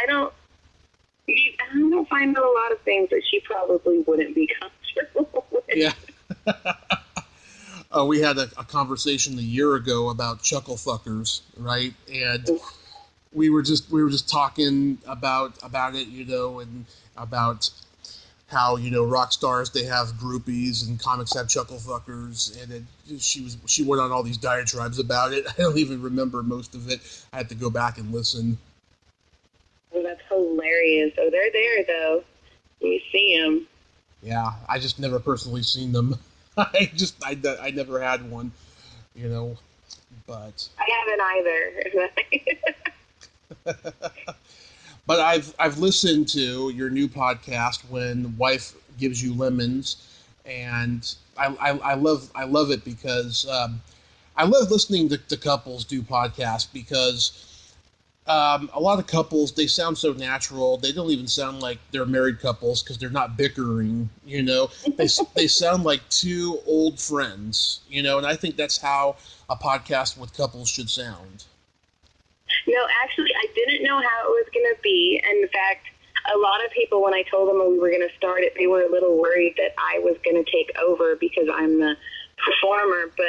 S2: I don't know if I know a lot of things that she probably wouldn't be comfortable with.
S1: Yeah. We had a conversation a year ago about chuckle fuckers, right? And we were just talking about it, and about how rock stars, they have groupies and comics have chuckle fuckers, and she went on all these diatribes about it. I don't even remember most of it. I had to go back and listen.
S2: Well, that's hilarious. So they're there though. You see them.
S1: Yeah, I just never personally seen them. I never had one, but
S2: I haven't either.
S1: But I've listened to your new podcast, When Wife Gives You Lemons, and I love it because I love listening to couples do podcasts, because a lot of couples, they sound so natural. They don't even sound like they're married couples because they're not bickering. They sound like two old friends. And I think that's how a podcast with couples should sound.
S2: No, actually, I didn't know how it was going to be. And in fact, a lot of people, when I told them we were going to start it, they were a little worried that I was going to take over because I'm the performer. But,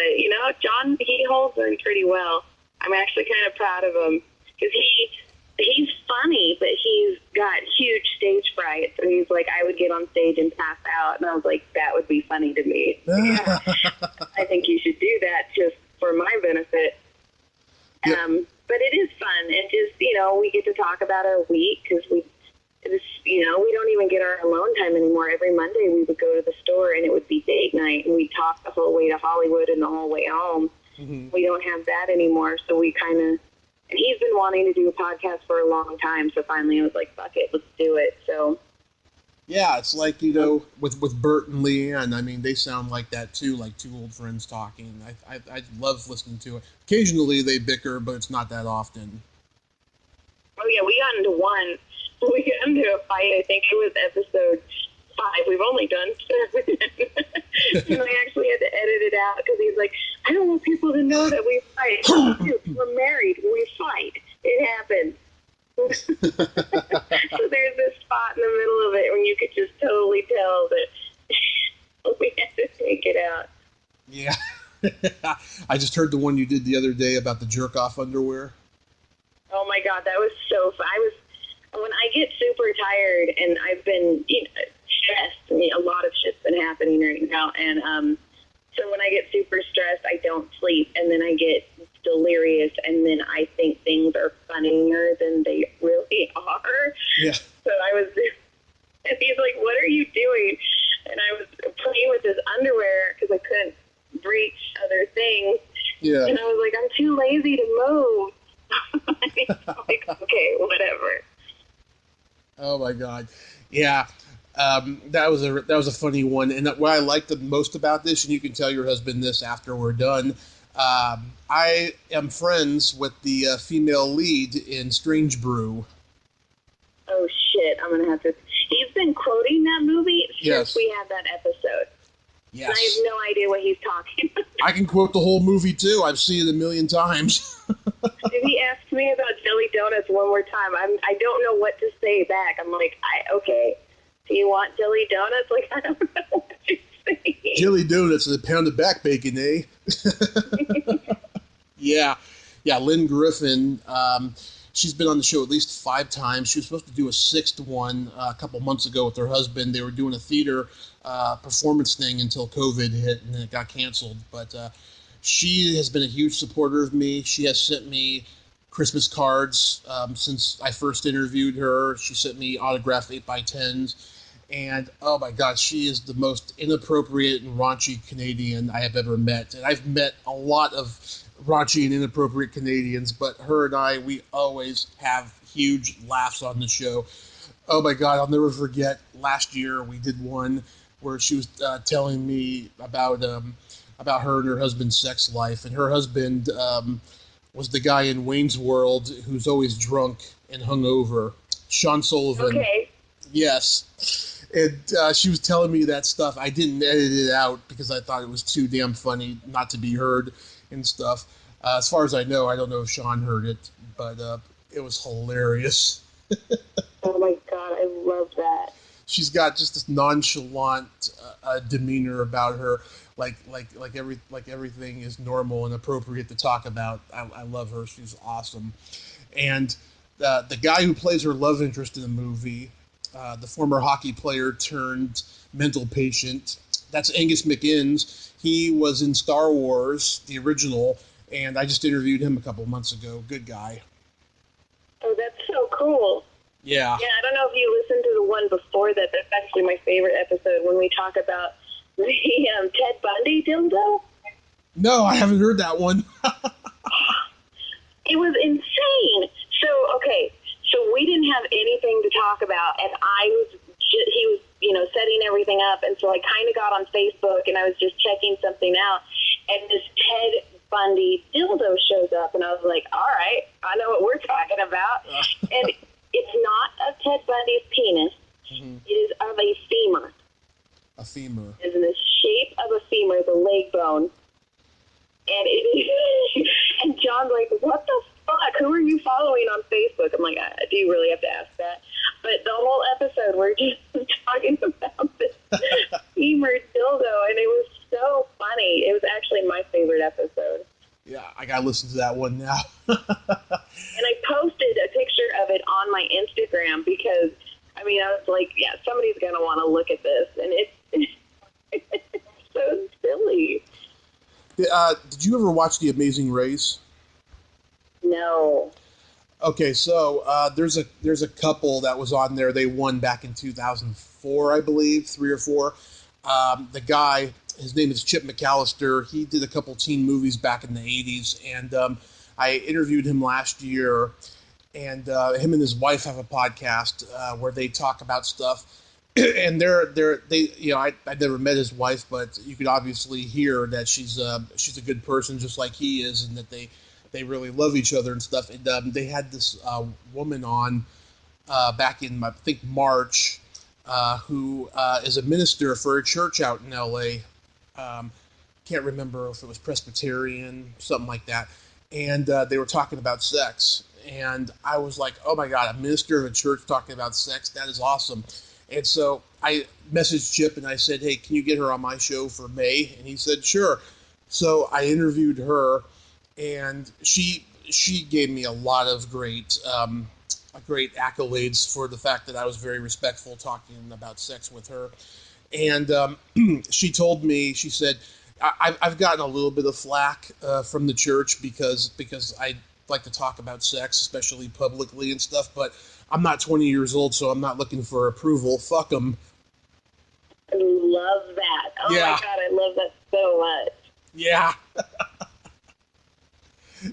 S2: John, he holds them pretty well. I'm actually kind of proud of him because he's funny, but he's got huge stage fright. So he's like, I would get on stage and pass out. And I was like, that would be funny to me. Yeah, I think you should do that just for my benefit. Yep. But it is fun, and just, we get to talk about our week, because we don't even get our alone time anymore. Every Monday we would go to the store, and it would be date night, and we'd talk the whole way to Hollywood and the whole way home. Mm-hmm. We don't have that anymore, so we kind of, and he's been wanting to do a podcast for a long time, so finally I was like, fuck it, let's do it. So.
S1: Yeah, it's like, with Bert and Leanne, I mean, they sound like that too, like two old friends talking. I love listening to it. Occasionally they bicker, but it's not that often.
S2: Oh yeah, we got into a fight. I think it was episode 5. We've only done 7. And I actually had to edit it out because he's like, I don't want people to know that we fight. We're married. We fight. It happens. So there's this spot in the middle of it when you could just totally tell that we had to take it out.
S1: Yeah. I just heard the one you did the other day about the jerk-off underwear.
S2: Oh my God, that was so fun. When I get super tired and I've been stressed, I mean, a lot of shit's been happening right now, and so when I get super stressed, I don't sleep, and then I get delirious, and then I think things are funnier than they really are.
S1: Yeah.
S2: So and he's like, "What are you doing?" And I was playing with his underwear because I couldn't reach other things.
S1: Yeah.
S2: And I was like, "I'm too lazy to move." Like, okay, whatever.
S1: Oh my God. Yeah. That was a funny one. And what I liked the most about this, and you can tell your husband this after we're done, I am friends with the female lead in Strange Brew.
S2: Oh shit, I'm gonna have to. He's been quoting that movie since
S1: Yes.
S2: we had that episode.
S1: Yes.
S2: And I have no idea what he's talking about.
S1: I can quote the whole movie too. I've seen it a million times.
S2: If he asks me about jelly donuts one more time, I don't know what to say back. I'm like, okay, do you want jelly donuts? Like, I don't know what to say.
S1: Jelly donuts and a pound of back bacon, eh? Yeah. Lynn Griffin. She's been on the show at least 5 times. She was supposed to do a 6th one a couple months ago with her husband. They were doing a theater performance thing until COVID hit, and then it got canceled. But she has been a huge supporter of me. She has sent me Christmas cards since I first interviewed her. She sent me autographed 8x10s. And, oh my God, she is the most inappropriate and raunchy Canadian I have ever met. And I've met a lot of raunchy and inappropriate Canadians, but her and I, we always have huge laughs on the show. Oh my God, I'll never forget, last year we did one where she was telling me about her and her husband's sex life. And her husband was the guy in Wayne's World who's always drunk and hungover, Sean Sullivan.
S2: Okay.
S1: Yes. And she was telling me that stuff. I didn't edit it out because I thought it was too damn funny not to be heard and stuff. As far as I know, I don't know if Sean heard it, but it was hilarious.
S2: Oh my God, I love that.
S1: She's got just this nonchalant demeanor about her, like everything is normal and appropriate to talk about. I love her. She's awesome. And the guy who plays her love interest in the movie, the former hockey player turned mental patient, that's Angus McInnes. He was in Star Wars, the original, and I just interviewed him a couple months ago. Good guy.
S2: Oh, that's so cool.
S1: Yeah.
S2: Yeah, I don't know if you listened to the one before that. That's actually my favorite episode when we talk about the Ted Bundy dildo.
S1: No, I haven't heard that one.
S2: It was insane. So we didn't have anything to talk about, and he was, setting everything up, and so I kind of got on Facebook, and I was just checking something out, and this Ted Bundy dildo shows up, and I was like, all right, I know what we're talking about. And it's not of Ted Bundy's penis. Mm-hmm. It is of a femur.
S1: A femur.
S2: It's in the shape of a femur, the leg bone. And it is, and John's like, what the fuck? Who are you following on Facebook? I'm like, do you really have to ask that? But the whole episode, we're just talking about this femur dildo, and it was so funny. It was actually my favorite episode.
S1: Yeah, I gotta listen to that one now.
S2: And I posted a picture of it on my Instagram because, I was like, yeah, somebody's gonna want to look at this, and it's so silly.
S1: Did you ever watch The Amazing Race?
S2: No.
S1: Okay, so there's a couple that was on there. They won back in 2004, I believe, 3 or 4. The guy, his name is Chip McAllister. He did a couple teen movies back in the 80s, and I interviewed him last year. And him and his wife have a podcast where they talk about stuff. And I never met his wife, but you could obviously hear that she's a good person, just like he is, and that they really love each other and stuff. And they had this woman on back in, I think, March, who is a minister for a church out in L.A. Can't remember if it was Presbyterian, something like that. And they were talking about sex. and I was like, oh my God, a minister of a church talking about sex, that is awesome. And so I messaged Chip and I said, hey, can you get her on my show for May? And he said, sure. So I interviewed her, and she gave me a lot of great accolades for the fact that I was very respectful talking about sex with her. And she told me, she said, I've gotten a little bit of flack from the church because I like to talk about sex, especially publicly and stuff, but I'm not 20 years old, so I'm not looking for approval. Fuck them.
S2: I love that. Oh
S1: yeah.
S2: My God, I love that so much.
S1: Yeah.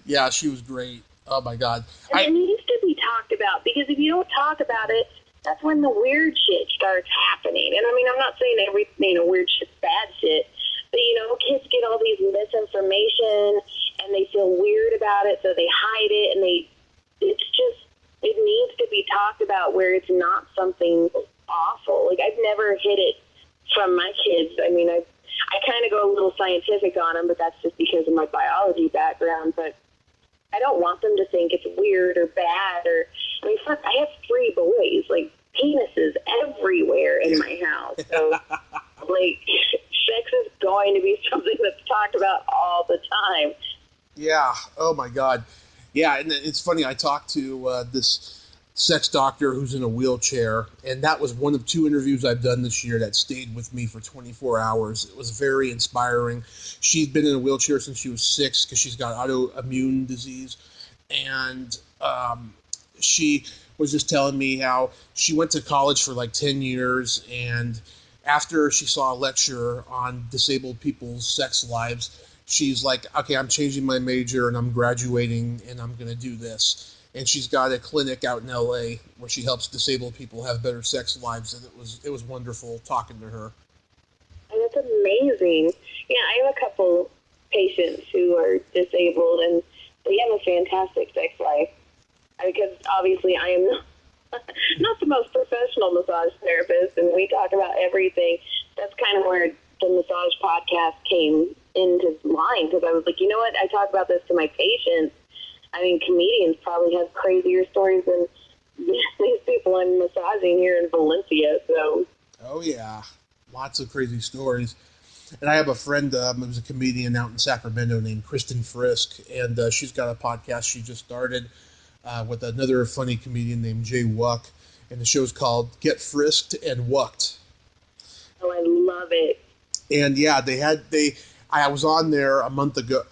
S1: Yeah, she was great. Oh my God.
S2: And it needs to be talked about, because if you don't talk about it, that's when the weird shit starts happening. And I mean, I'm not saying everything, weird shit's bad shit, but kids get all these misinformation and they feel weird about it, so they hide it, and it needs to be talked about where it's not something awful. Like, I've never hid it from my kids. I mean, I kind of go a little scientific on them, but that's just because of my biology background. But I don't want them to think it's weird or bad. I mean, fuck, I have 3 boys, like, penises everywhere in my house. So, like, sex is going to be something that's talked about all the time.
S1: Yeah. Oh my God. Yeah, and it's funny. I talked to this sex doctor who's in a wheelchair, and that was one of 2 interviews I've done this year that stayed with me for 24 hours. It was very inspiring. She's been in a wheelchair since she was 6 because she's got autoimmune disease, and she was just telling me how she went to college for like 10 years, and after she saw a lecture on disabled people's sex lives, she's like, okay, I'm changing my major and I'm graduating and I'm going to do this. And she's got a clinic out in LA where she helps disabled people have better sex lives, and it was wonderful talking to her.
S2: And that's amazing. Yeah, I have a couple patients who are disabled, and they have a fantastic sex life. Because obviously I am not the most professional massage therapist, and we talk about everything. That's kind of where the massage podcast came into line, because I was like, you know what? I talk about this to my patients. I mean, comedians probably have crazier stories than these people I'm massaging here in Valencia. So.
S1: Oh yeah, lots of crazy stories. And I have a friend who's a comedian out in Sacramento named Kristen Frisk, and she's got a podcast she just started with another funny comedian named Jay Wuck, and the show's called Get Frisked and Wucked.
S2: Oh, I love it.
S1: And yeah, I was on there a month ago.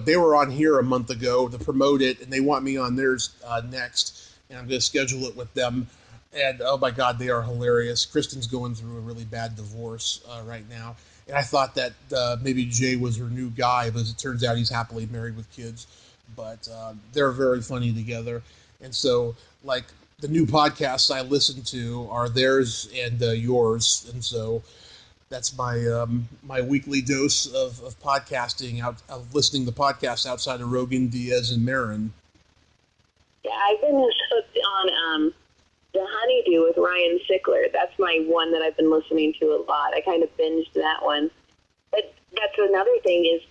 S1: They were on here a month ago to promote it, and they want me on theirs next, and I'm going to schedule it with them. And oh my God, they are hilarious. Kristen's going through a really bad divorce right now, and I thought that maybe Jay was her new guy, but as it turns out, he's happily married with kids. But they're very funny together, and so like the new podcasts I listen to are theirs and yours, and so. That's my my weekly dose of podcasting, of listening to podcasts outside of Rogan, Diaz, and Marin.
S2: Yeah, I've been hooked on The Honeydew with Ryan Sickler. That's my one that I've been listening to a lot. I kind of binged that one. But that's another thing is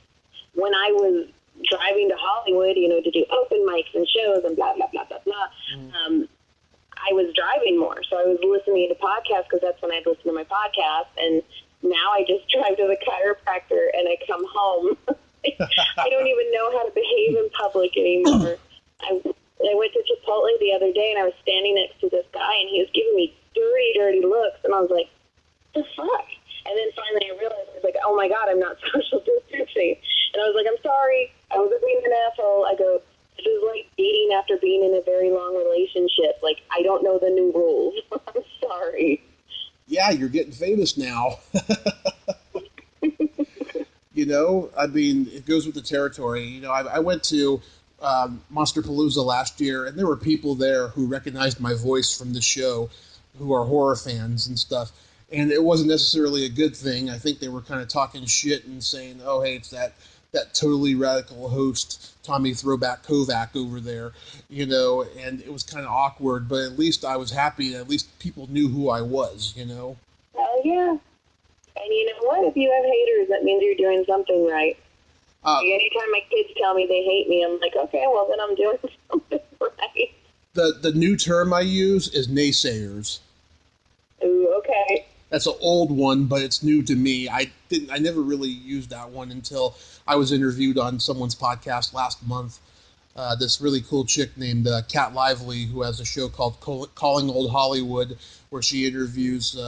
S2: when I was driving to Hollywood, to do open mics and shows and blah, blah, blah, blah, blah, I was driving more. So I was listening to podcasts because that's when I'd listen to my podcast. And now I just drive to the chiropractor and I come home. I don't even know how to behave in public anymore. I went to Chipotle the other day and I was standing next to this guy and he was giving me dirty looks. And I was like, the fuck? And then finally I realized, I was like, oh my God, I'm not social distancing. And I was like, I'm sorry. I wasn't being an asshole. I go, this is like dating after being in a very long relationship. Like, I don't know the new rules. I'm sorry.
S1: Yeah, you're getting famous now. I mean, it goes with the territory. I went to Monsterpalooza last year, and there were people there who recognized my voice from the show who are horror fans and stuff. And it wasn't necessarily a good thing. I think they were kind of talking shit and saying, oh, hey, it's that totally radical host, Tommy Throwback Kovac over there, and it was kind of awkward, but at least I was happy. At least people knew who I was,
S2: Oh, yeah. And you know what? If you have haters, that means you're doing something right. Anytime my kids tell me they hate me, I'm like, okay, well then I'm doing something right.
S1: The new term I use is naysayers.
S2: Ooh, okay.
S1: That's an old one, but it's new to me. I never really used that one until I was interviewed on someone's podcast last month. This really cool chick named Kat Lively, who has a show called Calling Old Hollywood, where she interviews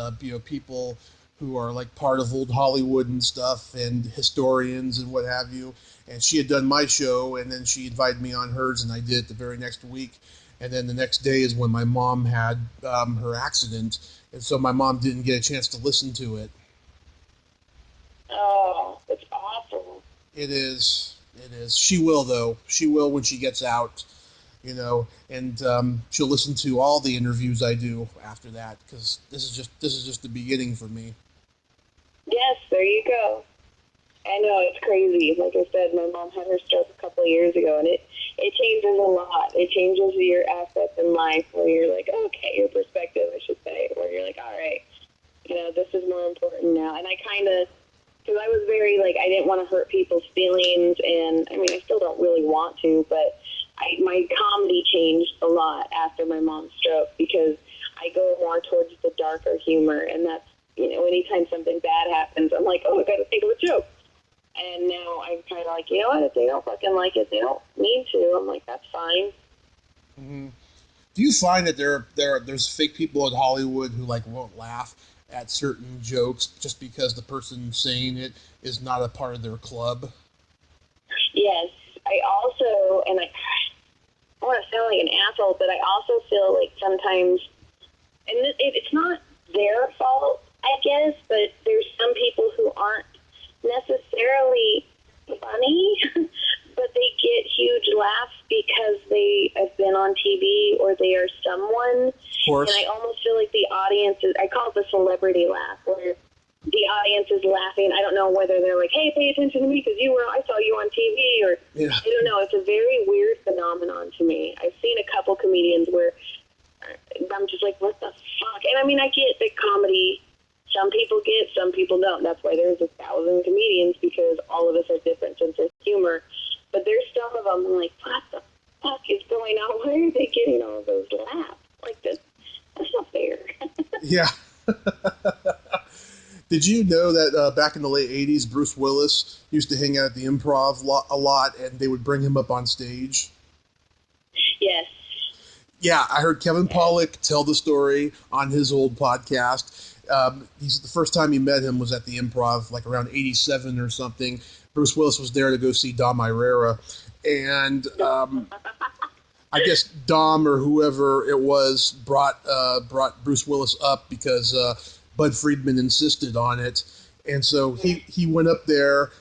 S1: people who are like part of old Hollywood and stuff, and historians and what have you. And she had done my show, and then she invited me on hers, and I did it the very next week. And then the next day is when my mom had her accident, and so my mom didn't get a chance to listen to it.
S2: Oh, it's awful.
S1: It is. It is. She will, though. She will when she gets out, and she'll listen to all the interviews I do after that, because this is just the beginning for me.
S2: Yes, there you go. I know, it's crazy. Like I said, my mom had her stroke a couple of years ago, and it changes a lot. It changes your assets in life, where you're like, okay, your perspective, I should say, where you're like, all right, this is more important now. And I kind of, because I was very, like, I didn't want to hurt people's feelings, and, I mean, I still don't really want to, but my comedy changed a lot after my mom's stroke, because I go more towards the darker humor, and that's, anytime something bad happens, I'm like, oh, I got to think of a joke. And now I'm kind of like, you know what, if they don't fucking like it, they don't need to. I'm like, that's fine.
S1: Mm-hmm. Do you find that there's fake people in Hollywood who like won't laugh at certain jokes just because the person saying it is not a part of their club?
S2: Yes. I also, and I want to sound like an asshole, but I also feel like sometimes, and it's not their fault, I guess, but there's some people who aren't necessarily funny, but they get huge laughs because they have been on TV or they are someone.
S1: Of course.
S2: And I almost feel like the audience is, I call it the celebrity laugh, where the audience is laughing. I don't know whether they're like, hey, pay attention to me because I saw you on TV, or
S1: yeah.
S2: I don't know. It's a very weird phenomenon to me. I've seen a couple comedians where I'm just like, what the fuck? And I mean, I get that comedy, some people get, some people don't. That's why there's 1,000 comedians, because all of us have different sense of humor. But there's some of them, I'm like, what the fuck is going on? Why are they getting all of those laughs? Like, that's not fair.
S1: Yeah. Did you know that back in the late 80s, Bruce Willis used to hang out at the Improv a lot, and they would bring him up on stage?
S2: Yes.
S1: Yeah, I heard Kevin Pollak tell the story on his old podcast. He's the first time he met him was at the Improv, like around 87 or something. Bruce Willis was there to go see Dom Irrera, and I guess Dom or whoever it was brought Bruce Willis up because Bud Friedman insisted on it, and so he went up there,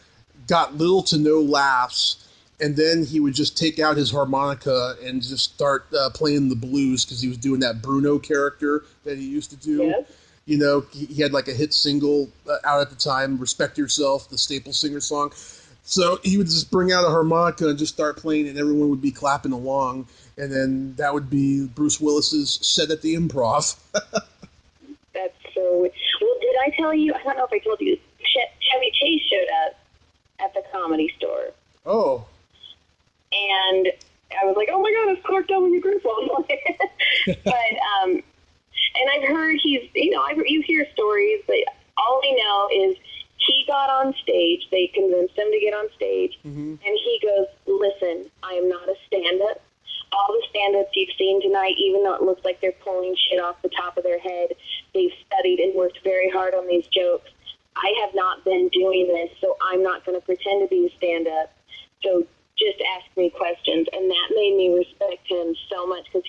S1: got little to no laughs. And then he would just take out his harmonica and just start playing the blues, because he was doing that Bruno character that he used to do.
S2: Yes.
S1: He had like a hit single out at the time, Respect Yourself, the Staple Singer song. So he would just bring out a harmonica and just start playing, and everyone would be clapping along. And then that would be Bruce Willis's set at the Improv.
S2: That's so weird. Well, did I tell you? I don't know if I told you. Chevy Chase showed up at the Comedy Store.
S1: Oh.
S2: And I was like, oh my God, it's Clark W. Griswold. But, and I've heard you hear stories, but all we know is he got on stage. They convinced him to get on stage. Mm-hmm. And he goes, listen, I am not a stand-up. All the stand-ups you've seen tonight, even though it looks like they're pulling shit off the top of their head, they've studied and worked very hard on these jokes. I have not been doing this, so I'm not going to pretend to be a stand-up. So just ask me questions. And that made me respect him so much, because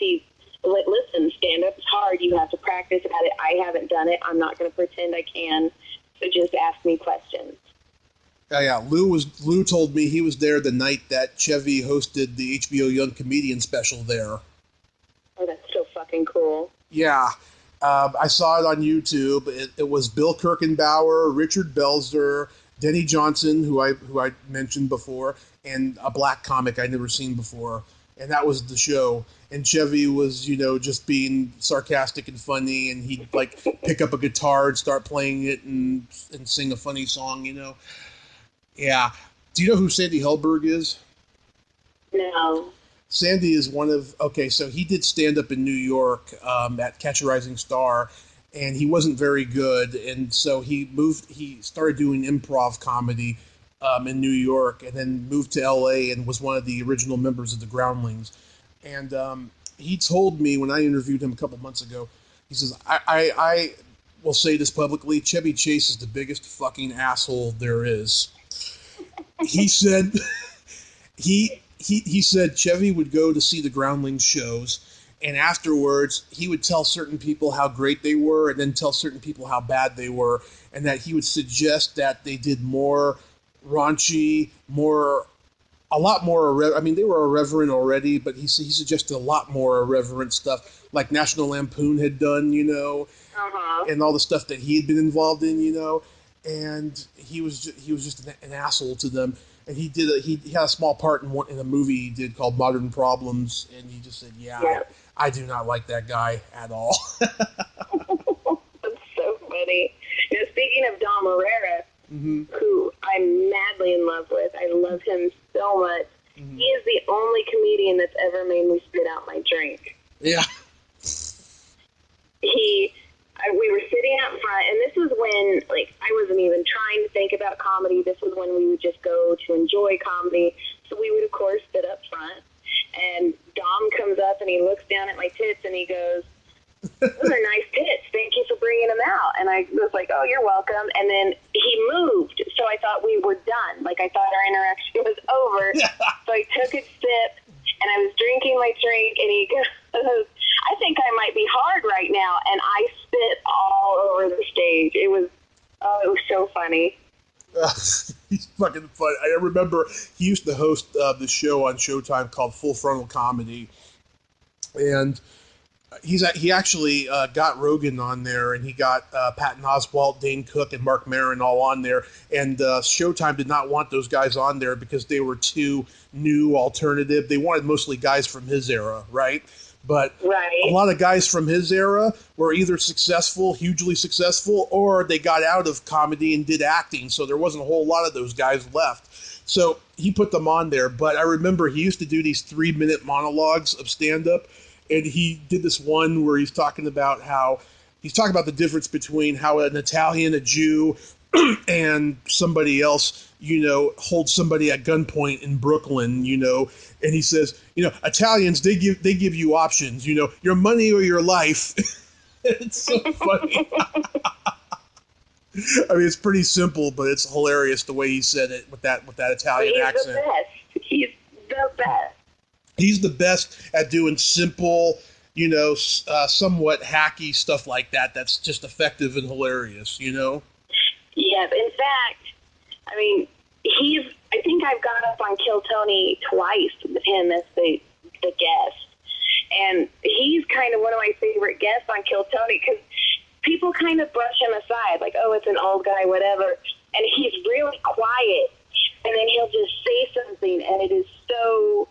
S2: listen, stand-up is hard. You have to practice at it. I haven't done it. I'm not going to pretend I can. So just ask me questions.
S1: Yeah. Lou told me he was there the night that Chevy hosted the HBO Young Comedian special there.
S2: Oh, that's so fucking cool.
S1: Yeah. I saw it on YouTube. It was Bill Kirchenbauer, Richard Belzer, Denny Johnson, who I mentioned before, and a black comic I'd never seen before. And that was the show. And Chevy was, just being sarcastic and funny, and he'd like pick up a guitar and start playing it and sing a funny song, Yeah. Do you know who Sandy Hellberg is?
S2: No.
S1: Sandy is so he did stand-up in New York at Catch a Rising Star, and he wasn't very good, and so he started doing improv comedy in New York, and then moved to LA and was one of the original members of the Groundlings. And he told me when I interviewed him a couple months ago, he says, I will say this publicly, Chevy Chase is the biggest fucking asshole there is. He said he said Chevy would go to see the Groundlings shows, and afterwards he would tell certain people how great they were and then tell certain people how bad they were, and that he would suggest that they did more raunchy, a lot more, they were irreverent already, but he suggested a lot more irreverent stuff, like National Lampoon had done, and all the stuff that he had been involved in, and he was just an asshole to them. And he had a small part in a movie he did called Modern Problems, and he just said, yeah. I do not like that guy at all.
S2: That's so funny. Speaking of Dom Herrera, who I'm madly in love with, I love him so much. He is the only comedian that's ever made me spit out my drink.
S1: Yeah.
S2: We were sitting out front, and this was when, I wasn't even trying to think about comedy. This was when we would just go to enjoy comedy. So we would, of course, sit up front. And Dom comes up, and he looks down at my tits, and he goes, those are nice tits. Thank you for bringing them out. And I was like, oh, you're welcome. And then he moved, so I thought we were done. I thought our interaction was over. So I took a sip, and I was drinking my drink, and he goes, I think I might be hard right now. And I spit all over the stage. It was so funny.
S1: He's fucking funny. I remember he used to host the show on Showtime called Full Frontal Comedy. And he actually got Rogan on there, and he got Patton Oswalt, Dane Cook, and Mark Maron all on there. And Showtime did not want those guys on there because they were too new, alternative. They wanted mostly guys from his era, right? But a lot of guys from his era were either hugely successful, or they got out of comedy and did acting. So there wasn't a whole lot of those guys left. So he put them on there. But I remember he used to do these 3-minute monologues of stand-up. And he did this one where he's talking about the difference between how an Italian, a Jew, and somebody else, holds somebody at gunpoint in Brooklyn, and he says, Italians, they give you options, your money or your life. It's so funny. It's pretty simple, but it's hilarious the way he said it with that Italian accent.
S2: He's the best.
S1: He's the best at doing simple, somewhat hacky stuff like that. That's just effective and hilarious,
S2: Yes, in fact, I think I've got up on Kill Tony twice with him as the guest. And he's kind of one of my favorite guests on Kill Tony because people kind of brush him aside, like, oh, it's an old guy, whatever. And he's really quiet. And then he'll just say something, and it's so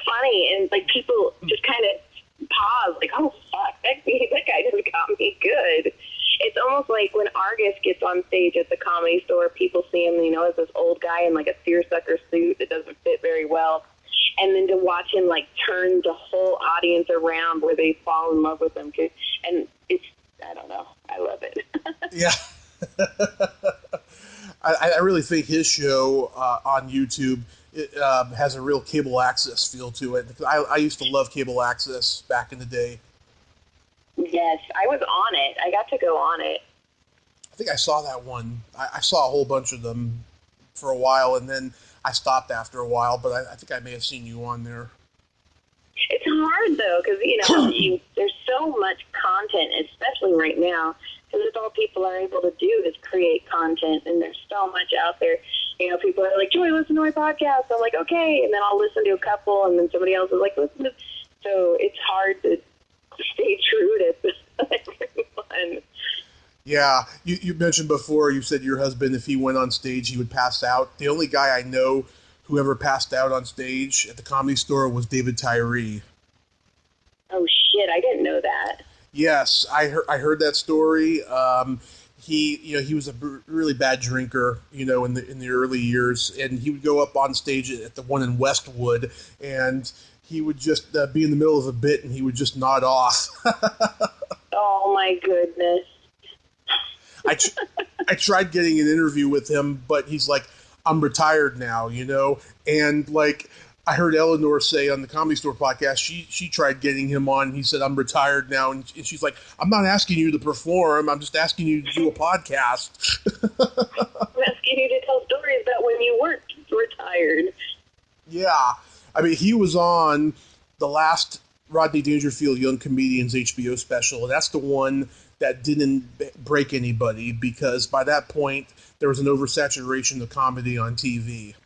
S2: funny. And, people just kind of pause, oh, fuck, that guy just got me good. It's almost like when Argus gets on stage at the Comedy Store, people see him, as this old guy in, a seersucker suit that doesn't fit very well. And then to watch him, turn the whole audience around where they fall in love with him. And it's, I don't know, I love it.
S1: Yeah. I really think his show on YouTube has a real cable access feel to it. I used to love cable access back in the day.
S2: Yes, I was on it. I got to go on it.
S1: I think I saw that one. I saw a whole bunch of them for a while, and then I stopped after a while, but I think I may have seen you on there.
S2: It's hard, though, because, there's so much content, especially right now, because it's all people are able to do is create content, and there's so much out there. People are like, Joy, listen to my podcast. I'm like, okay, and then I'll listen to a couple, and then somebody else is like, listen to. So it's hard to stay true to everyone.
S1: Yeah, you mentioned before, you said your husband, if he went on stage, he would pass out. The only guy I know who ever passed out on stage at the Comedy Store was David Tyree.
S2: Oh, shit, I didn't know that.
S1: Yes, I heard that story. he was a really bad drinker, in the early years, and he would go up on stage at the one in Westwood, and he would just be in the middle of a bit, and he would just nod off.
S2: Oh my goodness.
S1: I tried getting an interview with him, but he's like, I'm retired now, and like I heard Eleanor say on the Comedy Store podcast, she tried getting him on. And he said, I'm retired now. And she's like, I'm not asking you to perform. I'm just asking you to do a podcast.
S2: I'm asking you to tell stories about when you weren't retired.
S1: Yeah. I mean, he was on the last Rodney Dangerfield Young Comedians HBO special. And that's the one that didn't break anybody because by that point, there was an oversaturation of comedy on TV.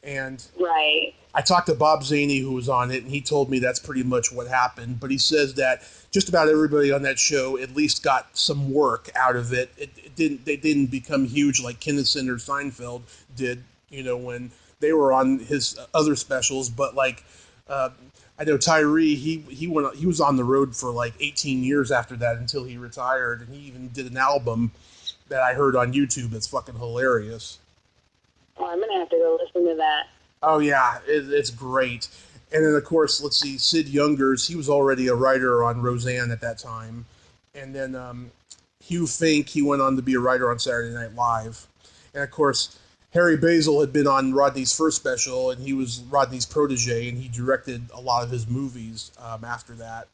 S1: And
S2: right.
S1: I talked to Bob Zaney, who was on it, and he told me that's pretty much what happened. But he says that just about everybody on that show at least got some work out of it. They didn't become huge like Kinnison or Seinfeld did, when they were on his other specials. But like, I know Tyree, he was on the road for like 18 years after that until he retired, and he even did an album that I heard on YouTube that's fucking hilarious.
S2: Oh, I'm gonna have to go listen to that.
S1: Oh, yeah, it's great. And then, of course, let's see, Sid Youngers, he was already a writer on Roseanne at that time. And then Hugh Fink, he went on to be a writer on Saturday Night Live. And, of course, Harry Basil had been on Rodney's first special, and he was Rodney's protege, and he directed a lot of his movies after that.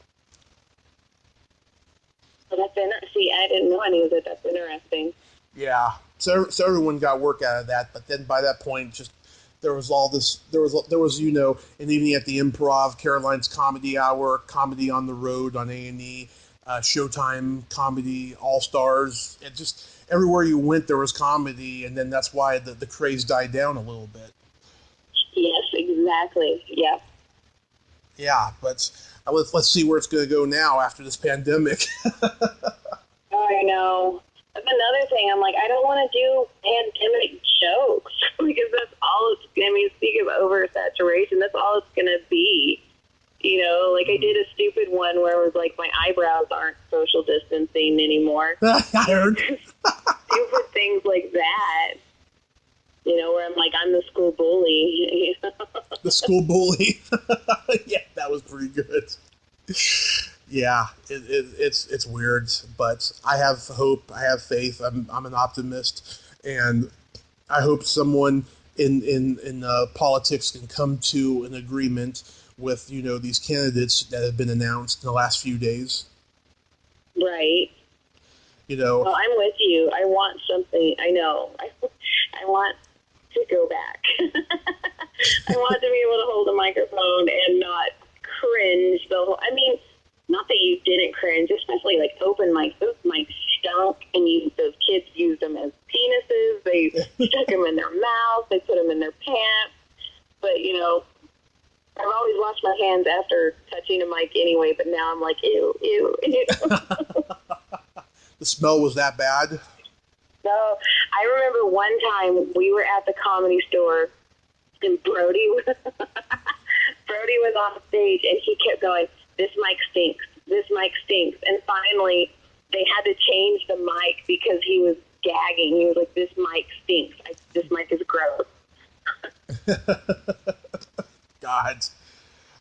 S2: Well, see, I didn't know any of it. That's interesting.
S1: Yeah, so everyone got work out of that, but then by that point, just there was all this, there was an evening at the Improv, Caroline's Comedy Hour, Comedy on the Road on A&E, Showtime Comedy, All Stars. It just, everywhere you went, there was comedy, and then that's why the craze died down a little bit.
S2: Yes, exactly. Yeah.
S1: Yeah, but let's see where it's going to go now after this pandemic.
S2: I know. That's another thing. I'm like, I don't want to do pandemic jokes because that's all it's going to be. Speak of oversaturation, that's all it's going to be. Like I did a stupid one where it was like my eyebrows aren't social distancing anymore.
S1: I heard.
S2: Stupid things like that. Where I'm like, I'm the school bully.
S1: The school bully. Yeah, that was pretty good. Yeah, it's weird, but I have hope. I have faith. I'm an optimist, and I hope someone in politics can come to an agreement with these candidates that have been announced in the last few days.
S2: Right. Well, I'm with you. I want something. I know. I want to go back. I want to be able to hold a microphone and not cringe the whole. I mean, not that you didn't cringe, especially like open mics. Those mics stunk, and those kids used them as penises. They stuck them in their mouth. They put them in their pants. But I've always washed my hands after touching a mic anyway. But now I'm like, ew, ew, ew.
S1: The smell was that bad?
S2: No, I remember one time we were at the Comedy Store, and Brody was on stage, and he kept going, this mic stinks, this mic stinks. And finally, they had to change the mic because he was gagging. He was like, this mic stinks. This mic is gross.
S1: God.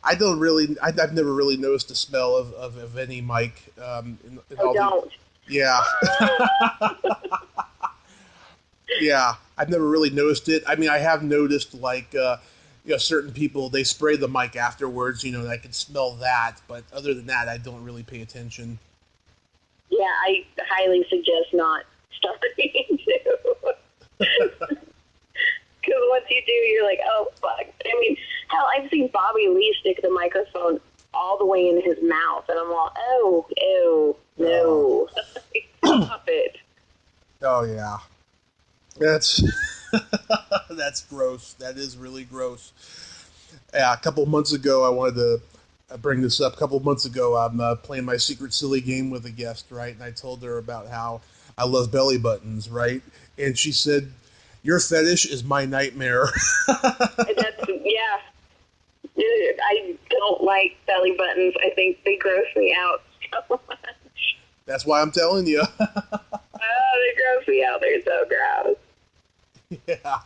S1: I've never really noticed the smell of any mic.
S2: Don't.
S1: Yeah. Yeah, I've never really noticed it. I mean, I have noticed, like, certain people, they spray the mic afterwards, and I can smell that. But other than that, I don't really pay attention.
S2: Yeah, I highly suggest not starting to. Because once you do, you're like, oh, fuck. I mean, hell, I've seen Bobby Lee stick the microphone all the way in his mouth. And I'm all, oh, ew, no. Stop it.
S1: Oh, yeah. That's gross. That is really gross. Yeah, a couple months ago, I wanted to bring this up. A couple months ago, I'm playing my Secret Silly game with a guest, right? And I told her about how I love belly buttons, right? And she said, your fetish is my nightmare.
S2: Yeah. I don't like belly buttons. I think they gross me out so much.
S1: That's why I'm telling you.
S2: Oh, It gross me out. They're so gross.
S1: Yeah.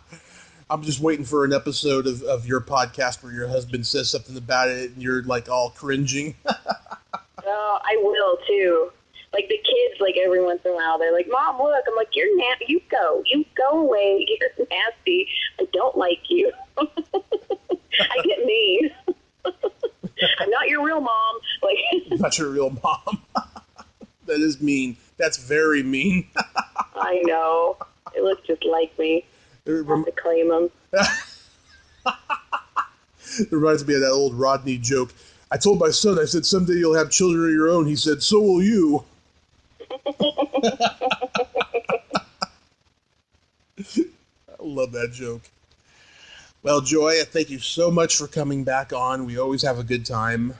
S1: I'm just waiting for an episode of your podcast where your husband says something about it and you're like all cringing.
S2: Oh, I will too. Like the kids, like every once in a while, they're like, "Mom, look." I'm like, "You're nasty. You go away. You're nasty. I don't like you." I get mean. I'm not your real mom. Like,
S1: Not your real mom. That is mean. That's very mean.
S2: I know. It looks just like me. I have to claim them.
S1: It reminds me of that old Rodney joke. I told my son, I said, someday you'll have children of your own. He said, so will you. I love that joke. Well, Joy, thank you so much for coming back on. We always have a good time.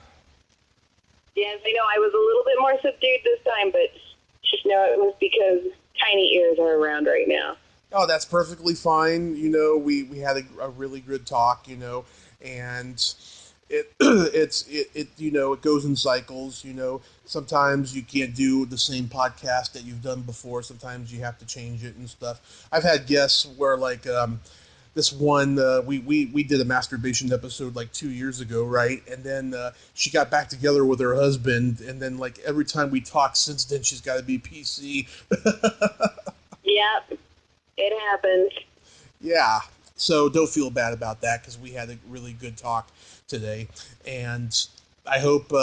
S2: Yes, I know. I was a little bit more subdued this time, but just know it was because tiny ears are around right now.
S1: Oh, that's perfectly fine. You know, we had a really good talk, you know, and it you know, it goes in cycles, you know. Sometimes you can't do the same podcast that you've done before. Sometimes you have to change it and stuff. I've had guests where like this one we did a masturbation episode like 2 years ago, right? And then she got back together with her husband, and then like every time we talk since then, she's got to be PC.
S2: Yep. It happens.
S1: Yeah, so don't feel bad about that because we had a really good talk today, and I hope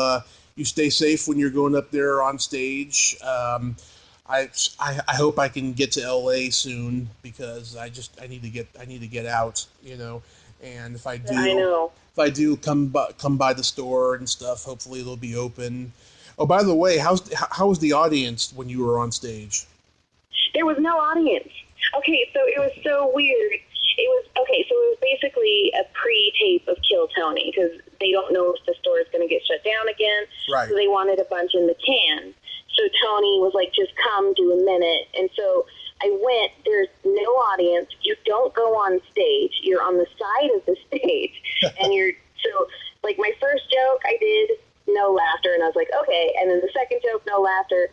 S1: you stay safe when you're going up there on stage. I hope I can get to LA soon because I need to get out, you know, and if I do come by the store and stuff, hopefully it'll be open. Oh, by the way, how was the audience when you were on stage?
S2: There was no audience. Okay, so it was so weird. It was basically a pre-tape of Kill Tony because they don't know if the store is going to get shut down again.
S1: Right.
S2: So they wanted a bunch in the can. So Tony was like, just come do a minute. And so I went. There's no audience. You don't go on stage. You're on the side of the stage. And like my first joke I did, no laughter. And I was like, okay. And then the second joke, no laughter.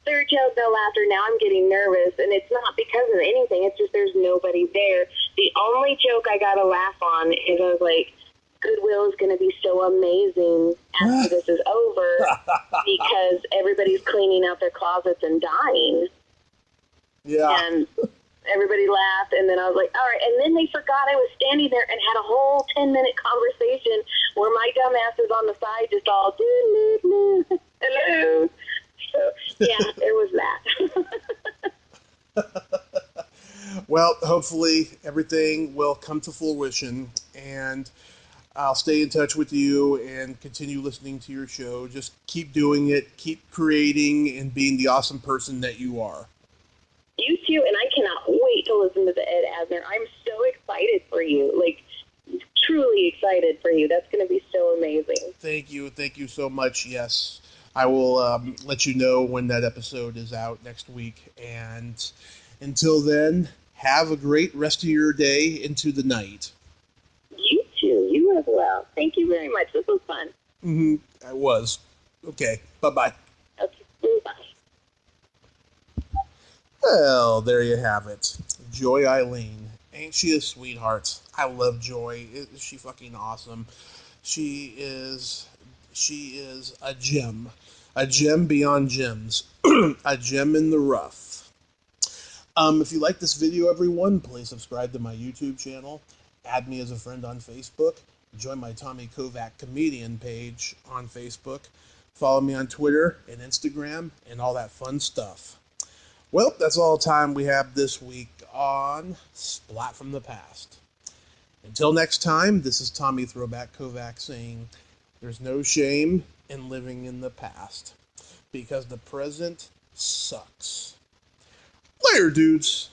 S2: Third joke, no laughter. Now I'm getting nervous, and it's not because of anything. It's just there's nobody there. The only joke I got a laugh on is I was like, Goodwill is going to be so amazing after this is over because everybody's cleaning out their closets and dying.
S1: Yeah.
S2: And everybody laughed, and then I was like, all right. And then they forgot I was standing there and had a whole 10-minute conversation where my dumb ass is on the side just all, hello. So, yeah, there was that.
S1: Well, hopefully everything will come to fruition, and I'll stay in touch with you and continue listening to your show. Just keep doing it, keep creating, and being the awesome person that you are.
S2: You too, and I cannot wait to listen to the Ed Asner. I'm so excited for you, like, truly excited for you. That's going to be so amazing.
S1: Thank you so much, yes. I will let you know when that episode is out next week. And until then, have a great rest of your day into the night.
S2: You too. You as well. Thank you very much. This was fun.
S1: Mm-hmm. I was. Okay. Bye-bye.
S2: Okay. Bye.
S1: Well, there you have it. Joy Eileen. Ain't she a sweetheart? I love Joy. Isn't she fucking awesome? She is a gem. A gem beyond gems. A gem in the rough. If you like this video, everyone, please subscribe to my YouTube channel. Add me as a friend on Facebook. Join my Tommy Kovac comedian page on Facebook. Follow me on Twitter and Instagram and all that fun stuff. Well, that's all the time we have this week on Splat from the Past. Until next time, this is Tommy Throwback Kovac saying, there's no shame in living in the past, because the present sucks. Later, dudes.